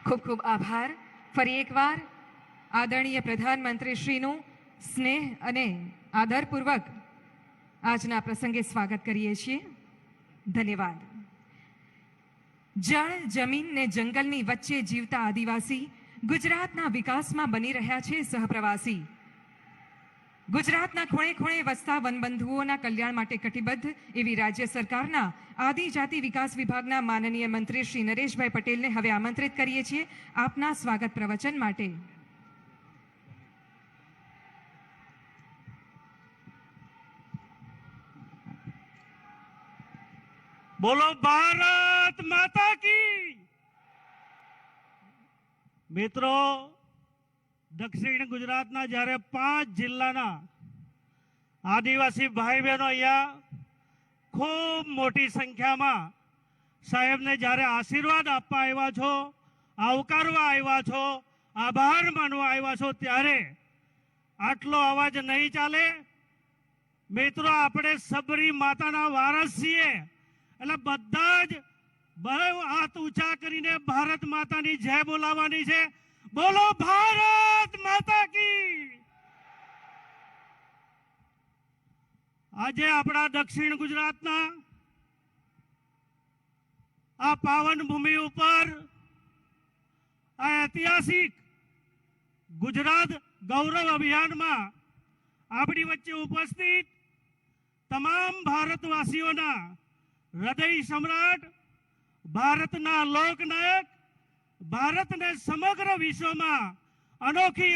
ખૂબ ખૂબ આભાર. ફરી એકવાર આદરણીય પ્રધાનમંત્રીશ્રીનું સ્નેહ અને આદરપૂર્વક આજના પ્રસંગે સ્વાગત કરીએ છીએ. ધન્યવાદ. જળ, જમીન ને જંગલની વચ્ચે જીવતા આદિવાસી ગુજરાતના વિકાસમાં બની રહ્યા છે સહપ્રવાસી. ગુજરાતના ખૂણે ખૂણે વસતા વનબંધુઓના કલ્યાણ માટે કટિબદ્ધ એવી રાજ્ય સરકારના આદિજાતિ વિકાસ વિભાગના માનનીય મંત્રી શ્રી નરેશભાઈ પટેલને હવે આમંત્રિત કરીએ છીએ આપના સ્વાગત પ્રવચન માટે. બોલો ભારત માતા કી. મિત્રો, દક્ષિણ ગુજરાતના જ્યારે 5 જિલ્લાના આદિવાસી ભાઈ બહેનો અહીંયા ખૂબ મોટી સંખ્યામાં સાહેબને જ્યારે આશીર્વાદ આપવા આવ્યા છો, આવકારવા આવ્યા છો, આભાર માનવા આવ્યા છો, ત્યારે આટલો અવાજ નહીં ચાલે. મિત્રો, આપણે સબરી માતાના વારસ છીએ, એટલે બધા જ હાથ ઊંચા કરીને ભારત માતાની જય બોલાવવાની છે. બોલો ભારત માતા કી. આજે આપણા દક્ષિણ ગુજરાતના આ પાવન ભૂમિ ઉપર આ ઐતિહાસિક ગુજરાત ગૌરવ અભિયાનમાં આપણી વચ્ચે ઉપસ્થિત તમામ ભારતવાસીઓના હૃદય સમ્રાટ, ભારતના લોકનાયક, ભારતને સમગ્ર વિશ્વમાં અનોખી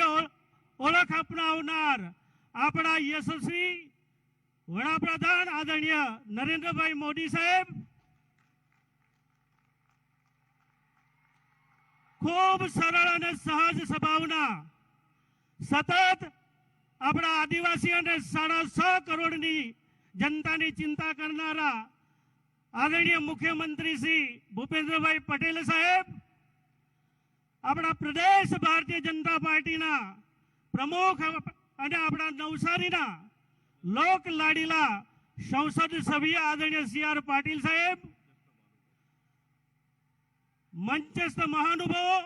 ઓળખ અપનાવનાર આપણા યશસ્વી વડાપ્રધાન આદરણીય નરેન્દ્રભાઈ મોદી સાહેબ, ખૂબ સરળ અને સહજ સ્વભાવના, સતત આપણા આદિવાસી અને 6.5 કરોડની જનતાની ચિંતા કરનારા આદરણીય મુખ્યમંત્રી શ્રી ભૂપેન્દ્રભાઈ પટેલ સાહેબ, આપણા પ્રદેશ ભારતીય જનતા પાર્ટીના પ્રમુખ અને આપણા નવસારીના લોક લાડીલા સંસદ સભ્ય આદરણીય CR પાટીલ સાહેબ, મંચસ્થ મહાનુભાવો,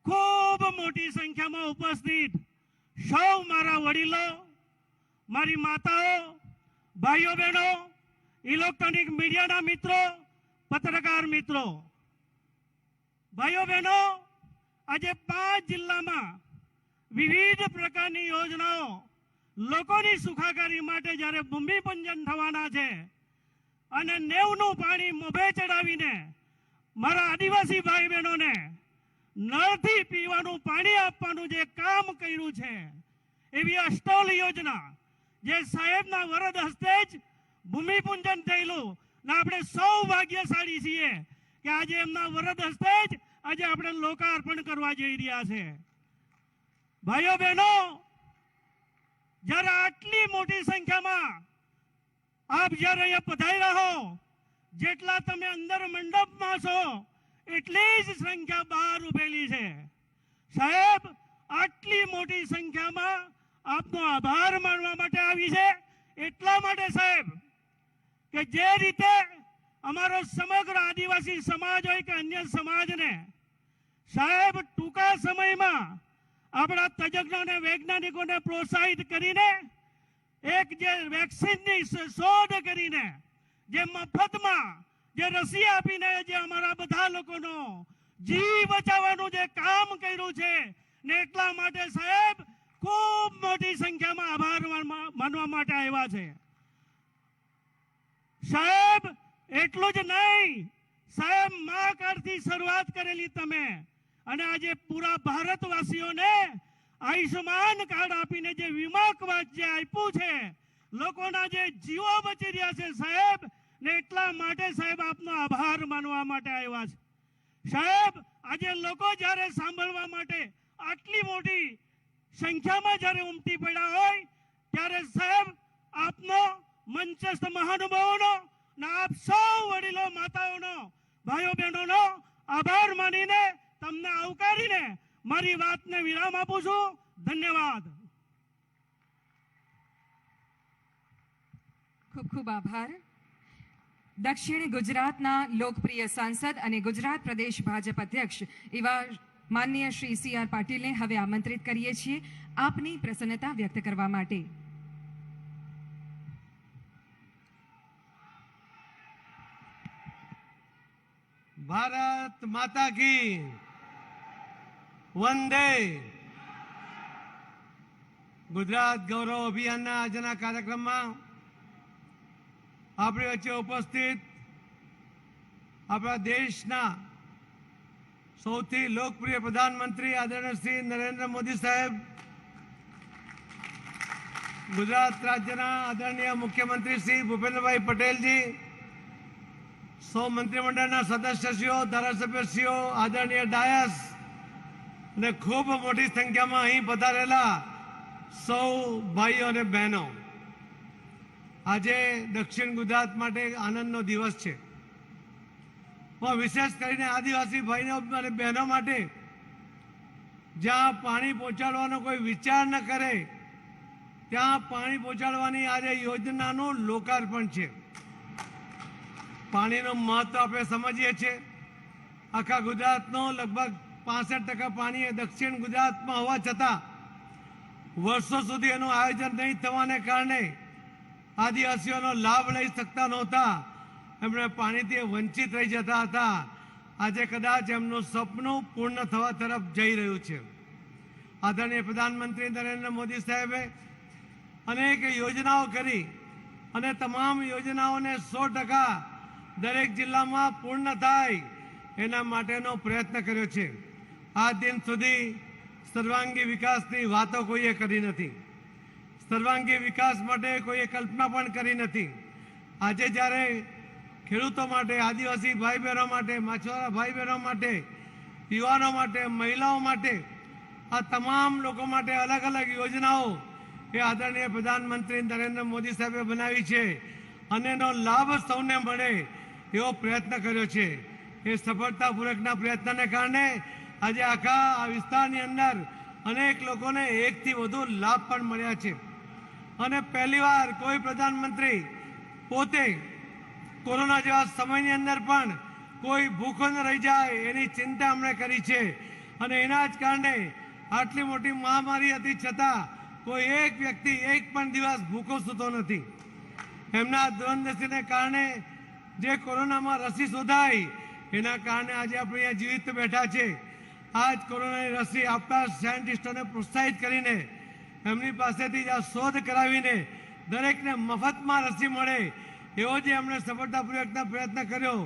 ખૂબ મોટી સંખ્યામાં ઉપસ્થિત સૌ મારા વડીલો, મારી માતાઓ, ભાઈઓ બહેનો, ઇલેક્ટ્રોનિક મીડિયાના મિત્રો, પત્રકાર મિત્રો, ભાઈઓ બહેનો, આજે 5 જિલ્લામાં વિવિધ પ્રકારની યોજનાઓ લોકોની સુખાકારી માટે જ્યારે ભૂમિપૂજન થવાના છે અને 90નું પાણી મોભે ચડાવીને મારા આદિવાસી ભાઈ બહેનોને નળથી પીવાનું પાણી આપવાનું જે કામ કર્યું છે, એવી અષ્ટોલ યોજના જે સાહેબના વરદ હસ્તે જ ભૂમિપૂજન થયેલું, ને આપણે સૌ ભાગ્યશાળી છીએ કે આજે એમના વરદ હસ્તે જ આજે આપણે લોકાર્પણ કરવા જઈ રહ્યા છે. ભાઈઓ બહેનો, જ્યારે આટલી મોટી સંખ્યામાં આપ જ્યારે અહીંયા પધાર્યા હો, જેટલા તમે અંદર મંડપમાં છો એટલી જ સંખ્યા બહાર ઉભેલી છે. સાહેબ, આટલી મોટી સંખ્યામાં આપનો આભાર માનવા માટે આવી છે. એટલા માટે સાહેબ કે જે રીતે અમારો સમગ્ર આદિવાસી સમાજ હોય કે અન્ય સમાજને સાહેબ ટૂંકા સમયમાં આપણા તજજ્ઞોને, વૈજ્ઞાનિકોને પ્રોત્સાહિત કરીને એક જે વેક્સિનની શોધ કરીને, જે મફતમાં જે રસી આપીને જે અમારા બધા લોકોનો જીવ બચાવવાનું જે કામ કર્યું છે, ને એટલા માટે સાહેબ ખૂબ મોટી સંખ્યામાં આભાર માનવા માટે આવ્યા છે. સાહેબ, એટલું જ નહીં સાહેબ, મા કાર્ડથી શરૂઆત કરેલી તમે, અને આજે પૂરા ભારતવાસીઓને આયુષ્માન કાર્ડ આપીને જે વીમા કવચ જે આપ્યું છે, લોકોના જે જીવો બચી રહ્યા છે સાહેબ, ને એટલા માટે સાહેબ આપનો આભાર માનવા માટે આવ્યા છે. સાહેબ, આજે લોકો જ્યારે સાંભળવા માટે આટલી મોટી સંખ્યામાં જ્યારે ઉમટી પડ્યા હોય, ત્યારે સાહેબ આપનો, મંચસ્થ મહાનુભાવોનો ને આપ સૌ વડીલો, માતાઓનો, ભાઈઓ બહેનોનો આભાર માનીને તમને આવકારીને મારી વાતને વિરામ આપું છું. ધન્યવાદ. ખૂબ ખૂબ આભાર. દક્ષિણ ગુજરાતના લોકપ્રિય સાંસદ અને ગુજરાત પ્રદેશ ભાજપ અધ્યક્ષ એવા માનનીય શ્રી CR પાટીલને હવે આમંત્રિત કરીએ છીએ આપની પ્રસન્નતા વ્યક્ત કરવા માટે. ભારત માતા કી વંદે. ગુજરાત ગૌરવ અભિયાનના આજના કાર્યક્રમમાં આપણી વચ્ચે ઉપસ્થિત આપણા દેશના સૌથી લોકપ્રિય પ્રધાનમંત્રી આદરણીય શ્રી નરેન્દ્ર મોદી સાહેબ, ગુજરાત રાજ્યના આદરણીય મુખ્યમંત્રી શ્રી ભૂપેન્દ્રભાઈ પટેલજી, સૌ મંત્રીમંડળના સદસ્યશ્રીઓ, ધારાસભ્યશ્રીઓ, આદરણીય ડાયસ અને ખૂબ મોટી સંખ્યામાં અહીં પધારેલા સૌ ભાઈઓ અને બહેનો, આજે દક્ષિણ ગુજરાત માટે આનંદનો દિવસ છે. પણ વિશેષ કરીને આદિવાસી ભાઈઓ અને બહેનો માટે જ્યાં પાણી પહોંચાડવાનો કોઈ વિચાર ન કરે ત્યાં પાણી પહોંચાડવાની આજે યોજનાનું લોકાર્પણ છે. પાણીનું મહત્વ આપણે સમજીએ છીએ. આખા ગુજરાતનો લગભગ 65% પાણી એ દક્ષિણ ગુજરાતમાં હોવા છતાં વર્ષો સુધી એનું આયોજન નહીં થવાને કારણે આદિવાસીઓનો લાભ લઈ શકતા નહોતા. એમણે પાણીથી વંચિત રહી જતા હતા. આજે કદાચ એમનું સપનું પૂર્ણ થવા તરફ જઈ રહ્યું છે. આદરણીય પ્રધાનમંત્રી નરેન્દ્ર મોદી સાહેબે અનેક યોજનાઓ કરી અને તમામ યોજનાઓને 100% દરેક જિલ્લામાં પૂર્ણ થાય એના માટેનો પ્રયત્ન કર્યો છે. આજ દિન સુધી સર્વાંગી વિકાસની વાતો કોઈએ કરી નથી. સર્વાંગી વિકાસ માટે કોઈએ કલ્પના પણ કરી નથી. આજે જ્યારે ખેડૂતો માટે, આદિવાસી ભાઈ બહેનો માટે, માછીમાર ભાઈ બહેનો માટે, યુવાનો માટે, મહિલાઓ માટે, આ તમામ લોકો માટે અલગ અલગ યોજનાઓ એ આદરણીય પ્રધાનમંત્રી નરેન્દ્ર મોદી સાહેબે બનાવી છે અને એનો લાભ સૌને મળે એવો પ્રયત્ન કર્યો છે. એ સફળતાપૂર્વકના પ્રયત્નને કારણે આજે આખા આ વિસ્તારની અંદર અનેક લોકોને 1 થી વધુ લાભ પણ મળ્યા છે. અને પહેલીવાર કોઈ પ્રધાનમંત્રી પોતે કોરોના જેવા સમયની અંદર પણ કોઈ ભૂખો ન રહી જાય એની ચિંતા અમને કરી છે. અને એના જ કારણે આટલી મોટી મહામારી હતી છતાં કોઈ એક વ્યક્તિ એક પણ દિવસ ભૂખો સૂતો નથી. એમના દૂરંદેશીને કારણે જે કોરોનામાં રસી શોધાઈ એના કારણે આજે આપણે અહીંયા જીવિત બેઠા છે. આ જ કોરોનાની રસી આપણા સાયન્ટિસ્ટોને પ્રોત્સાહિત કરીને એમની પાસેથી આ શોધ કરાવીને દરેકને મફતમાં રસી મળે એવો જે એમણે સફળતાપૂર્વકનો પ્રયત્ન કર્યો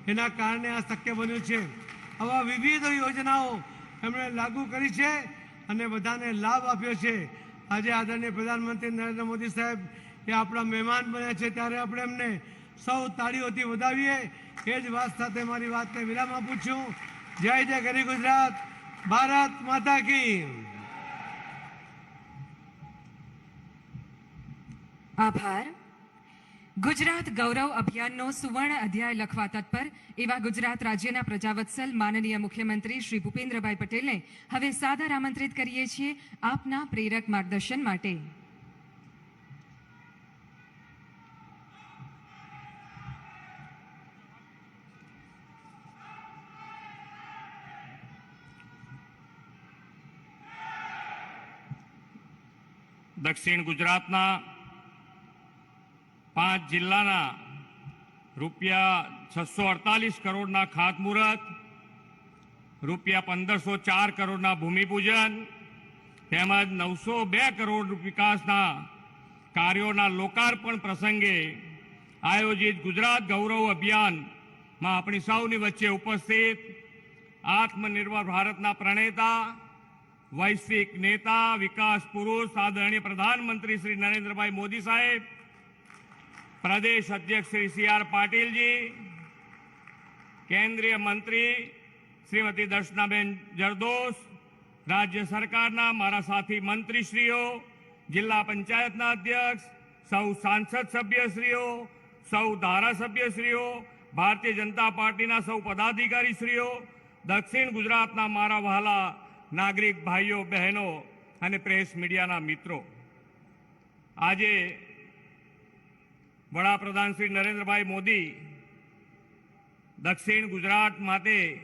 એના કારણે આ શક્ય બન્યું છે. આવા વિવિધ યોજનાઓ એમણે લાગુ કરી છે અને બધાને લાભ આપ્યો છે. આજે આદરણીય પ્રધાનમંત્રી નરેન્દ્ર મોદી સાહેબ એ આપણા મહેમાન બન્યા છે ત્યારે આપણે એમને સૌ તાળીઓથી વધાવીએ. એ જ વાત સાથે મારી વાતને વિરામ આપું છું. જય જય ગરી ગુજરાત. ભારત માતા કી. આભાર. ગુજરાત ગૌરવ અભિયાનનો સુવર્ણ અધ્યાય લખવા તત્પર એવા ગુજરાત રાજ્યના પ્રજાવત્સલ માનનીય મુખ્યમંત્રી શ્રી ભૂપેન્દ્રભાઈ પટેલને હવે સાદર આમંત્રિત કરીએ છીએ આપના પ્રેરક માર્ગદર્શન માટે. દક્ષિણ ગુજરાતના 5 જિલ્લાના રૂપિયા 648 કરોડના ખાતમુહૂર્ત, રૂપિયા 1504 કરોડના ભૂમિપૂજન તેમજ 902 કરોડ વિકાસના કાર્યોના લોકાર્પણ પ્રસંગે આયોજિત ગુજરાત ગૌરવ અભિયાનમાં આપણી સૌની વચ્ચે ઉપસ્થિત આત્મનિર્ભર ભારતના પ્રણેતા, વૈશ્વિક નેતા, વિકાસ પુરુષ આદરણીય પ્રધાનમંત્રી શ્રી નરેન્દ્રભાઈ મોદી સાહેબ, प्रदेश अध्यक्ष श्री CR पाटिल जी, केंद्रीय मंत्री श्रीमती दर्शनाबेन जरदोश, राज्य सरकारना मारा साथी मंत्रीश्रीओ, जिला पंचायतना अध्यक्ष, सौ सांसद सभ्यश्रीओ, सौ धारासभ्यश्रीओ, भारतीय जनता पार्टीना सौ पदाधिकारीश्रीओ, दक्षिण गुजरातना मारा वहाला नागरिक भाईओ बहनों અને પ્રેસ મીડિયાના મિત્રો, આજે વડાપ્રધાન શ્રી નરેન્દ્રભાઈ મોદી દક્ષિણ ગુજરાત માટે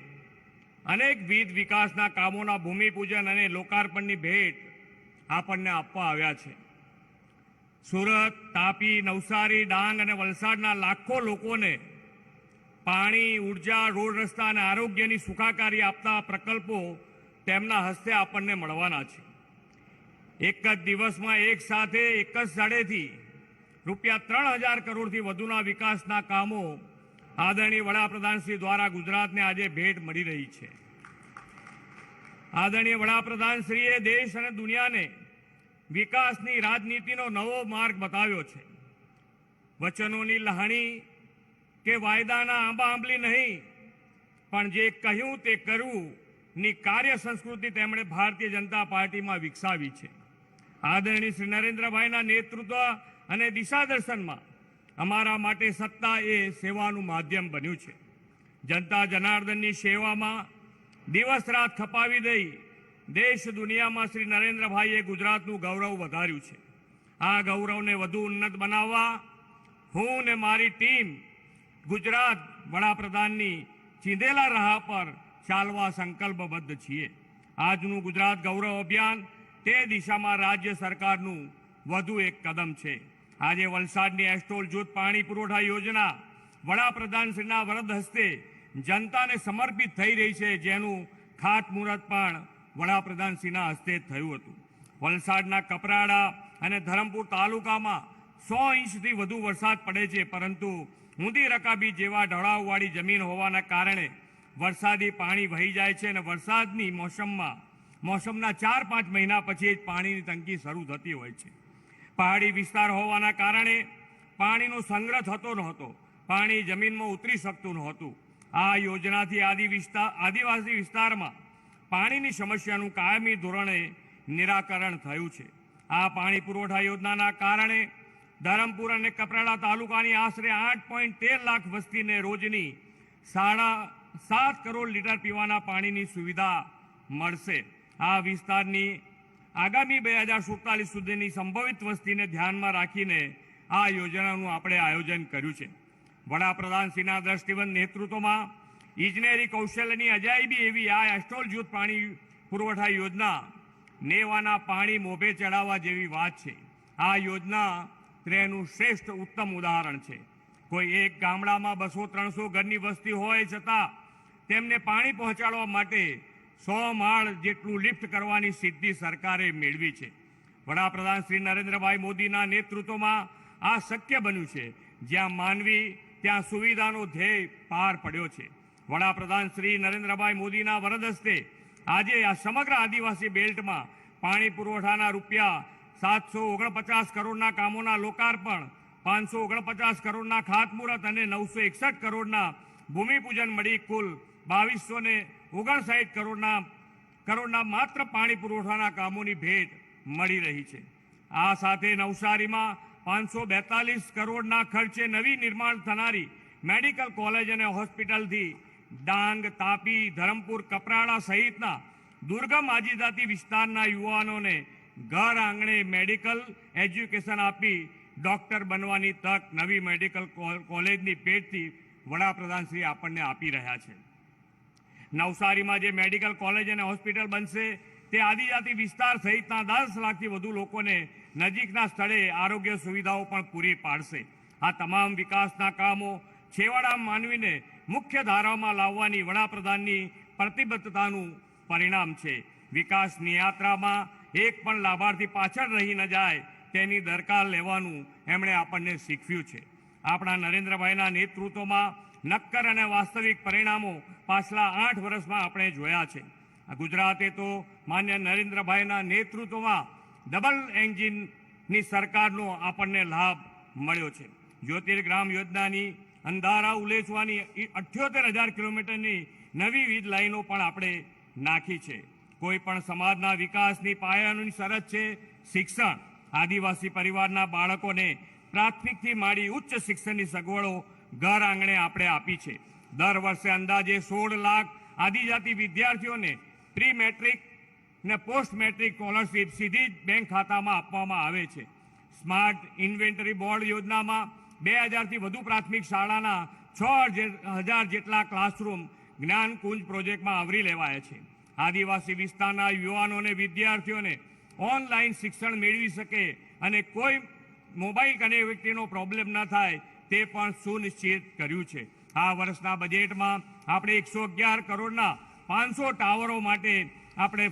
અનેકવિધ વિકાસના કામોના ભૂમિપૂજન અને લોકાર્પણની ભેટ આપણને આપવા આવ્યા છે. સુરત, તાપી, નવસારી, ડાંગ અને વલસાડના લાખો લોકોને પાણી, ઉર્જા, રોડ રસ્તા અને આરોગ્યની સુખાકારી આપતા પ્રકલ્પો તેમના હસ્તે આપણને મળવાના છે. એક જ દિવસમાં એક સાથે એક જ સ્થળેથી રૂપિયા 3,000 કરોડથી વધુના વિકાસના કામો આદરણીય વડાપ્રધાન શ્રી દ્વારા ગુજરાતને આજે ભેટ મળી રહી છે. આદરણીય વડાપ્રધાન શ્રીએ દેશ અને દુનિયાને વિકાસની રાજનીતિનો નવો માર્ગ બતાવ્યો છે. વચનોની લહાણી કે વાયદાના આંબા આંબલી નહીં, પણ જે કહ્યું તે કરવું ની કાર્ય સંસ્કૃતિ તેમણે ભારતીય જનતા પાર્ટીમાં વિકસાવી છે. આદરણીય શ્રી નરેન્દ્રભાઈના નેતૃત્વ અને દિશાદર્શનમાં અમારા માટે સત્તા એ સેવાનું માધ્યમ બન્યું છે. જનતા જનાર્દનની સેવામાં દિવસ રાત ખપાવી દઈ દેશ દુનિયામાં શ્રી નરેન્દ્રભાઈએ ગુજરાતનું ગૌરવ વધાર્યું છે. આ ગૌરવને વધુ ઉન્નત બનાવવા હું ને મારી ટીમ ગુજરાત વડાપ્રધાનની ચીંધેલા રાહ પર ચાલવા સંકલ્પબદ્ધ છીએ. આજનું ગુજરાત ગૌરવ અભિયાન તે દિશામાં રાજ્ય સરકારનું વધુ એક કદમ છે. આજે વલસાડની એસ્ટોલ જૂથ પાણી પુરવઠા યોજના વડાપ્રધાનશ્રીના વરદ હસ્તે જનતાને સમર્પિત થઈ રહી છે, જેનું ખાતમુહૂર્ત પણ વડાપ્રધાનશ્રીના હસ્તે થયું હતું. વલસાડના કપરાડા અને ધરમપુર તાલુકામાં 100 ઇંચથી વધુ વરસાદ પડે છે, પરંતુ ઊંધી રકાબી જેવા ઢળાવવાળી જમીન હોવાના કારણે વરસાદી પાણી વહી જાય છે અને વરસાદની મોસમના 4-5 મહિના પછી જ પાણીની તંગી શરૂ થતી હોય છે. પહાડી વિસ્તાર હોવાના કારણે પાણીનો સંગ્રહ થતો નહોતો, પાણી જમીનમાં ઉતરી શકતું નહોતું. આ યોજનાથી આદિવાસી વિસ્તારમાં પાણીની સમસ્યાનું કાયમી ધોરણે નિરાકરણ થયું છે. આ પાણી પુરવઠા યોજનાના કારણે ધરમપુર અને કપરાડા તાલુકાની આશરે 8.13 લાખ વસ્તીને રોજની 7.5 કરોડ લીટર પીવાના પાણીની સુવિધા મળશે. આ વિસ્તારની આગામી 2047 સુધીની સંભવિત વસ્તીને ધ્યાનમાં રાખીને આ યોજનાનું આપણે આયોજન કર્યું છે. વડાપ્રધાનશ્રીના દ્રષ્ટિવંત નેતૃત્વમાં ઇજનેરી કૌશલ્યની અજાયબી એવી આ એસ્ટોલ જૂથ પાણી પુરવઠા યોજના નેવાના પાણી મોભે ચડાવવા જેવી વાત છે. આ યોજના તેનું શ્રેષ્ઠ ઉત્તમ ઉદાહરણ છે. કોઈ એક ગામડામાં 200-300 ઘરની વસ્તી હોય છતાં તેમને પાણી પહોંચાડવા માટે 100 માળ જેટલું લિફ્ટ કરવાની સિદ્ધિ સરકારે મેળવી છે. વડાપ્રધાન શ્રી નરેન્દ્રભાઈ મોદીના નેતૃત્વમાં આ શક્ય બન્યું છે. જ્યાં માનવી ત્યાં સુવિધાનો ધ્યેય પાર પડ્યો છે. વડાપ્રધાન શ્રી નરેન્દ્રભાઈ મોદીના વરદ હસ્તે આજે આ સમગ્ર આદિવાસી બેલ્ટમાં પાણી પુરવઠાના રૂપિયા 749 કરોડના કામોના લોકાર્પણ, 549 કરોડના ખાતમુહૂર્ત અને 961 કરોડના ભૂમિપૂજન મળી કુલ 2259 કરોડના માત્ર પાણી પુરવઠાના કામોની ભેટ મળી રહી છે. આ સાથે નવસારીમાં 542 કરોડના ખર્ચે નવી નિર્માણ થનારી મેડિકલ કોલેજ અને હોસ્પિટલથી ડાંગ, તાપી, ધરમપુર, કપરાડા સહિતના દુર્ગમ આદિજાતિ વિસ્તારના યુવાનોને ઘર આંગણે મેડિકલ એજ્યુકેશન આપી ડોક્ટર બનવાની તક નવી મેડિકલ કોલેજની ભેટથી વડાપ્રધાનશ્રી આપણને આપી રહ્યા છે. નવસારીમાં જે મેડિકલ કોલેજ અને હોસ્પિટલ બનશે તે આદિજાતિ વિસ્તાર સહિતના 10 લાખથી વધુ લોકોને નજીકના સ્થળે આરોગ્ય સુવિધાઓ પણ પૂરી પાડશે. આ તમામ વિકાસના કામો છેવાડા માનવીને મુખ્ય ધારામાં લાવવાની વડાપ્રધાનની પ્રતિબદ્ધતાનું પરિણામ છે. વિકાસની યાત્રામાં એક પણ લાભાર્થી પાછળ રહી ન જાય તેની દરકાર લેવાનું એમણે આપણને શીખવ્યું છે. આપણા નરેન્દ્રભાઈના નેતૃત્વમાં નક્કર અને વાસ્તવિક પરિણામો પાછલા 8 વર્ષમાં આપણે જોયા છે. ગુજરાતે તો માન્ય નરેન્દ્રભાઈના નેતૃત્વમાં ડબલ એન્જિનની સરકારનો આપણને લાભ મળ્યો છે. જ્યોતિર્ગ્રામ યોજનાની અંધારા ઉલેચવાની 78,000 કિલોમીટરની નવી વીજ લાઈનો પણ આપણે નાખી છે. કોઈ પણ સમાજના વિકાસની પાયાની શરત છે શિક્ષણ. આદિવાસી પરિવારના બાળકોને પ્રાથમિકથી માંડી ઉચ્ચ શિક્ષણની સગવડો ઘર આંગણે આપણે આપી છે. દર વર્ષે અંદાજે 16 લાખ આદિજાતિ વિદ્યાર્થીઓને પ્રી મેટ્રિક ને પોસ્ટ મેટ્રિક સ્કોલરશીપ સીધી જ બેંક ખાતામાં આપવામાં આવે છે. સ્માર્ટ ઇન્વેન્ટરી બોર્ડ યોજનામાં 2000થી વધુ પ્રાથમિક શાળાના 6000 જેટલા ક્લાસરૂમ જ્ઞાનકુંજ પ્રોજેક્ટમાં આવરી લેવાયા છે. આદિવાસી વિસ્તારના યુવાનો અને વિદ્યાર્થીઓને ઓનલાઈન શિક્ષણ મેળવી શકે અને કોઈ મોબાઈલ કનેક્ટિવિટીનો પ્રોબ્લેમ ન થાય તે પણ સુનિશ્ચિત કર્યું છે. આ વર્ષના બજેટમાં આપણે 111 કરોડના 500 ટાવરો માટે આપણે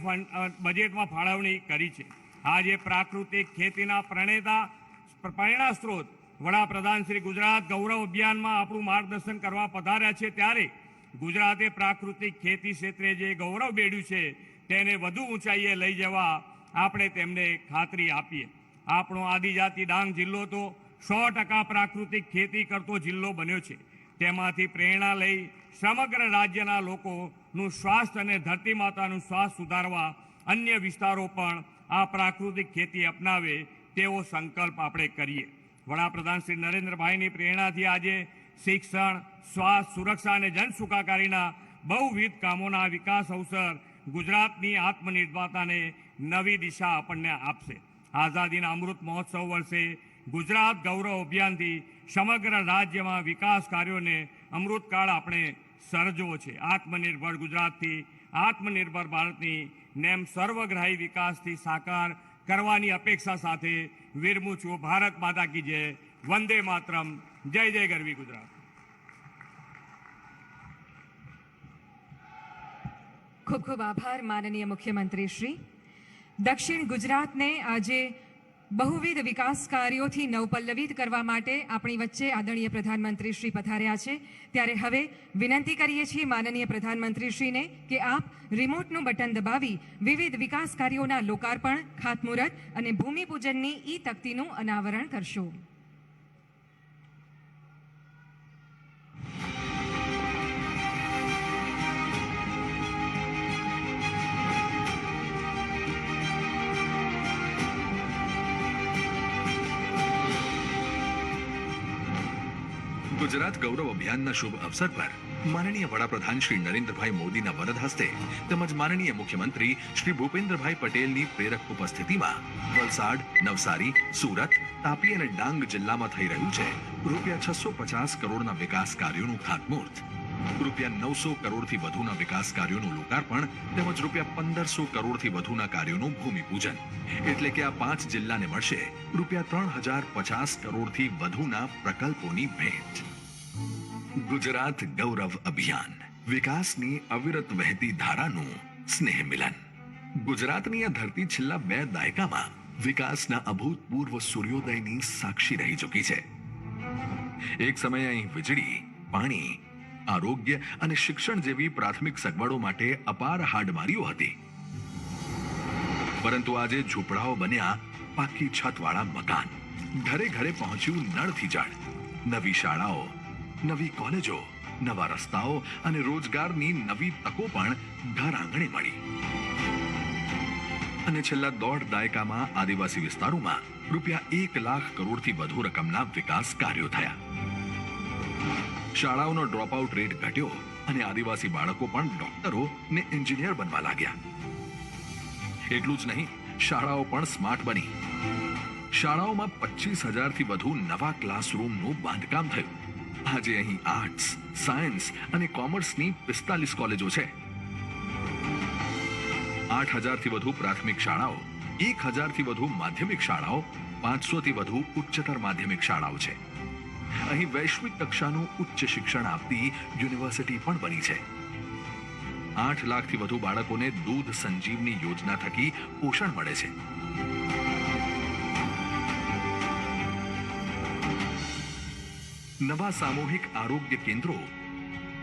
બજેટમાં ફાળવણી કરી છે. આજે પ્રાકૃતિક ખેતીના પ્રેરણા સ્ત્રોત વડાપ્રધાન શ્રી ગુજરાત ગૌરવ અભિયાનમાં આપણું માર્ગદર્શન કરવા પધાર્યા છે, ત્યારે ગુજરાતે પ્રાકૃતિક ખેતી ક્ષેત્રે જે ગૌરવ મેળવ્યું છે તેને વધુ ઊંચાઈએ લઈ જવા આપણે તેમને ખાતરી આપીએ. આપણો આદિજાતિ ડાંગ જિલ્લો તો 100% પ્રાકૃતિક ખેતી કરતો જિલ્લો બન્યો છે. તેમાંથી પ્રેરણા લઈ સમગ્ર રાજ્યના લોકોનું સ્વાસ્થ્ય અને ધરતી માતાનું સ્વાસ્થ્ય સુધારવા અન્ય વિસ્તારો પણ આ પ્રાકૃતિક ખેતી અપનાવે તેવો સંકલ્પ આપણે કરીએ. વડાપ્રધાન શ્રી નરેન્દ્રભાઈની પ્રેરણાથી આજે શિક્ષણ, સ્વાસ્થ્ય, સુરક્ષા અને જન સુખાકારીના બહુવિધ કામોના વિકાસ અવસર ગુજરાતની આત્મનિર્ભરતાને નવી દિશા આપણને આપશે. આઝાદીના અમૃત મહોત્સવ વર્ષે ગુજરાત ગૌરવ અભિયાનથી સમગ્ર રાજ્યમાં વિકાસ કાર્યોને અમૃતકાળ આપણે સર્જવો છે. આત્મનિર્ભર ગુજરાતથી આત્મનિર્ભર ભારતની નેમ સર્વગ્રાહી વિકાસથી સાકાર કરવાની અપેક્ષા સાથે વિરમું છું. ભારત માતા કી જય. વંદે માતરમ. જય જય ગરવી ગુજરાત. ખૂબ ખૂબ આભાર માનનીય મુખ્યમંત્રી શ્રી. દક્ષિણ ગુજરાતને આજે બહુવિધ વિકાસ કાર્યોથી નવપલ્લવિત કરવા માટે આપણી વચ્ચે આદરણીય પ્રધાનમંત્રી શ્રી પધાર્યા છે, ત્યારે હવે વિનંતી કરીએ છીએ માનનીય પ્રધાનમંત્રી શ્રીને કે આપ રિમોટનું બટન દબાવી વિવિધ વિકાસ કાર્યોના લોકાર્પણ, ખાતમુહૂર્ત અને ભૂમિપૂજનની ઈ તકતીનું અનાવરણ કરશો. ગુજરાત ગૌરવ અભિયાનના શુભ અવસર પર માનનીય વડાપ્રધાન શ્રી નરેન્દ્રભાઈ મોદીના વરદ હસ્તે તેમજ માનનીય મુખ્યમંત્રી શ્રી ભૂપેન્દ્રભાઈ પટેલની પ્રેરક ઉપસ્થિતિમાં વલસાડ, નવસારી, સુરત, તાપી અને ડાંગ જિલ્લામાં થઈ રહ્યું છે રૂપિયા 650 કરોડના વિકાસ કાર્યોનું ખાતમુહૂર્ત, રૂપિયા 900 કરોડથી વધુના વિકાસ કાર્યોનું લોકાર્પણ તેમજ રૂપિયા 1500 કરોડથી વધુના કાર્યોનું ભૂમિપૂજન. એટલે કે આ 5 જિલ્લાને મળશે રૂપિયા 3050 કરોડથી વધુના પ્રકલ્પોની ભેટ. ગુજરાત ગૌરવ અભિયાન, વિકાસની અવિરત વહેતી ધારાનું સ્નેહ મિલન. ગુજરાતની આ ધરતી છેલ્લા 2 દાયકામાં વિકાસના અભૂતપૂર્વ સૂર્યોદયની સાક્ષી રહી ચૂકી છે. એક સમયે અહીં વીજળી, પાણી, આરોગ્ય અને શિક્ષણ જેવી પ્રાથમિક સગવડો માટે અપાર હાડમારીઓ હતી, પરંતુ આજે ઝૂંપડાઓ બન્યા પાકી છતવાળા મકાન. ઘરે ઘરે પહોંચ્યું નળથી જળ. નવી શાળાઓ, નવી કોલેજો, નવા રસ્તાઓ અને રોજગારની નવી તકો પણ ઘર આંગણે મળી. અને છેલ્લા 1.5 દાયકામાં આદિવાસી વિસ્તારોમાં રૂપિયા 1 લાખ કરોડથી વધુ રકમના વિકાસ કાર્યો થયા. શાળાઓનો ડ્રોપ આઉટ રેટ ઘટ્યો અને આદિવાસી બાળકો પણ ડોક્ટરો ને એન્જિનિયર બનવા લાગ્યા. એટલું જ નહીં, શાળાઓ પણ સ્માર્ટ બની. શાળાઓમાં 25,000 થી વધુ નવા ક્લાસરૂમનું બાંધકામ થયું. આજે અહીં આર્ટ્સ, સાયન્સ અને કોમર્સની 45 કોલેજો છે. 8,000 થી વધુ પ્રાથમિક શાળાઓ, 1,000 થી વધુ માધ્યમિક શાળાઓ, 500 થી વધુ ઉચ્ચતર માધ્યમિક શાળાઓ છે. અહીં વૈશ્વિક કક્ષાનું ઉચ્ચ શિક્ષણ આપતી યુનિવર્સિટી પણ બની છે. 8 લાખથી વધુ બાળકોને દૂધ સંજીવની યોજના થકી પોષણ મળે છે. નવા સામૂહિક આરોગ્ય કેન્દ્રો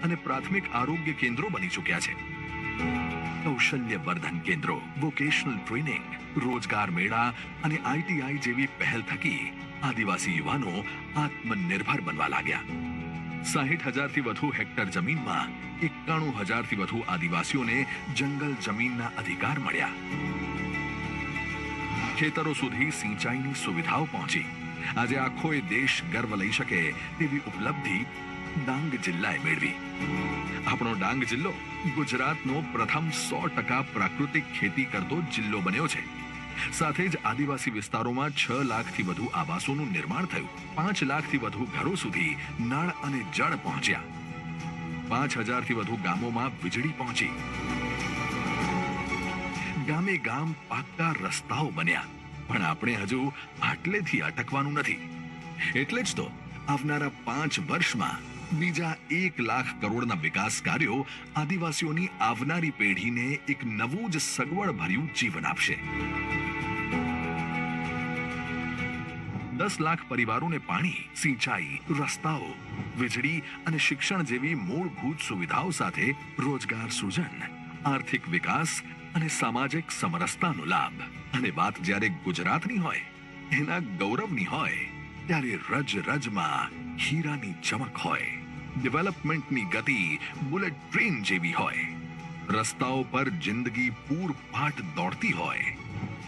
અને પ્રાથમિક આરોગ્ય કેન્દ્રો બની ચૂક્યા છે. કૌશલ્ય વર્ધન કેન્દ્રો, વોકેશનલ ટ્રેનિંગ, રોજગાર મેળા અને ITI જેવી પહેલ થકી આદિવાસી યુવાનો આત્મનિર્ભર બનવા લાગ્યા. 60,000 થી વધુ હેક્ટર જમીનમાં 91,000 થી વધુ આદિવાસીઓને જંગલ જમીનના અધિકાર મળ્યા. ખેતરો સુધી સિંચાઈની સુવિધાઓ પહોંચી. આજે આખો દેશ ગર્વ લઈ શકે તેવી ઉપલબ્ધિ ડાંગ જિલ્લાએ મેળવી. આપણો ડાંગ જિલ્લો ગુજરાતનો પ્રથમ 100% પ્રાકૃતિક ખેતી કરતો જિલ્લો બન્યો છે. સાથે જ આદિવાસી વિસ્તારોમાં 6 લાખથી વધુ આવાસોનું નિર્માણ થયું. 5 લાખથી વધુ ઘરો સુધી નળ અને જળ પહોંચ્યા. 5000 થી વધુ ગામોમાં વીજળી પહોંચી. ગામે ગામ પાક્કા રસ્તાઓ બન્યા. પણ આપણે હજુ આટલેથી અટકવાનું નથી. એટલે જ તો આવનારા 5 વર્ષમાં બીજા 1 લાખ કરોડના વિકાસ કાર્યો આદિવાસીઓની આવનારી પેઢીને એક નવું જ સગવડ ભર્યું જીવન આપશે. 10 લાખ પરિવારોને પાણી, સિંચાઈ, રસ્તાઓ, વીજળી અને શિક્ષણ જેવી મૂળભૂત સુવિધાઓ સાથે રોજગાર સૃજન, આર્થિક વિકાસ અને સામાજિક સમરસતાનો લાભ. અને વાત જ્યારે ગુજરાતની હોય, એના ગૌરવની હોય, ત્યારે રજ રજમાં હીરાની ચમક હોય. ડેવલપમેન્ટની ગતિ બુલેટ ટ્રેન જેવી હોય. રસ્તાઓ પર જિંદગી પૂરપાટ દોડતી હોય.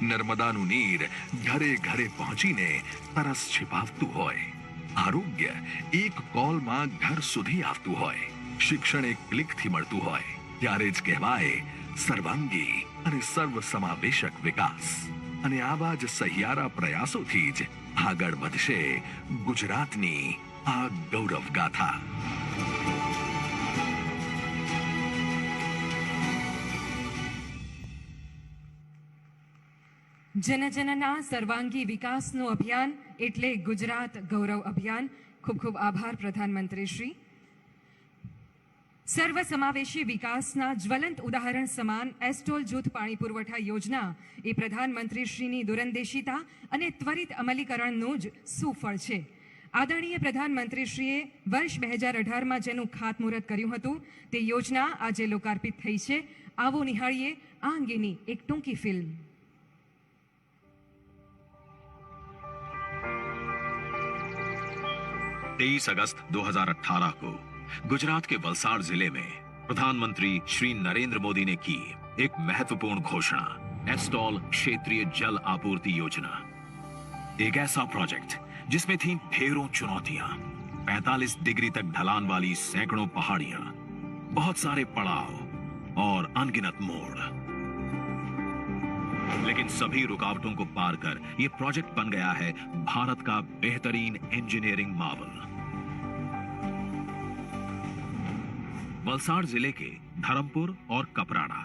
નર્મદાનું નીર ઘરે ઘરે પહોંચીને તરસ છિપાવતું હોય. આરોગ્ય એક કોલમાં ઘર સુધી આવતું હોય. શિક્ષણ એક ક્લિકથી મળતું હોય. ત્યારે જ કહેવાય સર્વાંગી અને સર્વસમાવેશક વિકાસ. અને આવા જ સહિયારા પ્રયાસોથી જ આગળ વધશે ગુજરાતની આ ગૌરવ ગાથા. જનજનના સર્વાંગી વિકાસનું અભિયાન એટલે ગુજરાત ગૌરવ અભિયાન. ખૂબ ખૂબ આભાર પ્રધાનમંત્રી શ્રી. સર્વસમાવેશી વિકાસના જ્વલંત ઉદાહરણ સમાન એસ્ટોલ જૂથ પાણી પુરવઠા યોજના એ પ્રધાનમંત્રી શ્રીની દૂરંદેશિતા અને ત્વરિત અમલીકરણનું જ સુફળ છે. આદરણીય પ્રધાનમંત્રીશ્રીએ વર્ષ 2018માં જેનું ખાતમુહૂર્ત કર્યું હતું તે યોજના આજે લોકાર્પિત થઈ છે. આવો નિહાળીએ આ અંગેની એક ટૂંકી ફિલ્મ. 23 अगस्त 2018 को गुजरात के वलसाड जिले में प्रधानमंत्री श्री नरेंद्र मोदी ने की एक महत्वपूर्ण घोषणा, एस्टॉल क्षेत्रीय जल आपूर्ति योजना. एक ऐसा प्रोजेक्ट जिसमें थी ढेरों चुनौतियां, 45 डिग्री तक ढलान वाली सैकड़ों पहाड़ियां, बहुत सारे पड़ाव और अनगिनत मोड़. लेकिन सभी रुकावटों को पार कर यह प्रोजेक्ट बन गया है भारत का बेहतरीन इंजीनियरिंग मार्वल. वलसाड जिले के धरमपुर और कपराड़ा,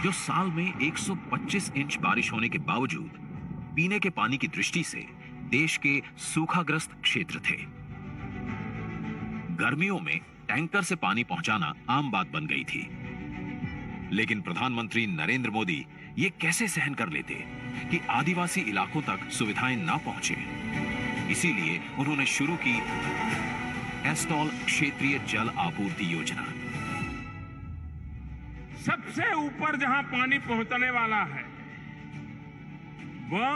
जो साल में 125 इंच बारिश होने के बावजूद पीने के पानी की दृष्टि से देश के सूखाग्रस्त क्षेत्र थे. गर्मियों में टैंकर से पानी पहुंचाना आम बात बन गई थी. लेकिन प्रधानमंत्री नरेंद्र मोदी ये कैसे सहन कर लेते कि आदिवासी इलाकों तक सुविधाएं ना पहुंचे. इसीलिए उन्होंने शुरू की एस्टॉल क्षेत्रीय जल आपूर्ति योजना. सबसे ऊपर जहां पानी पहुंचने वाला है वह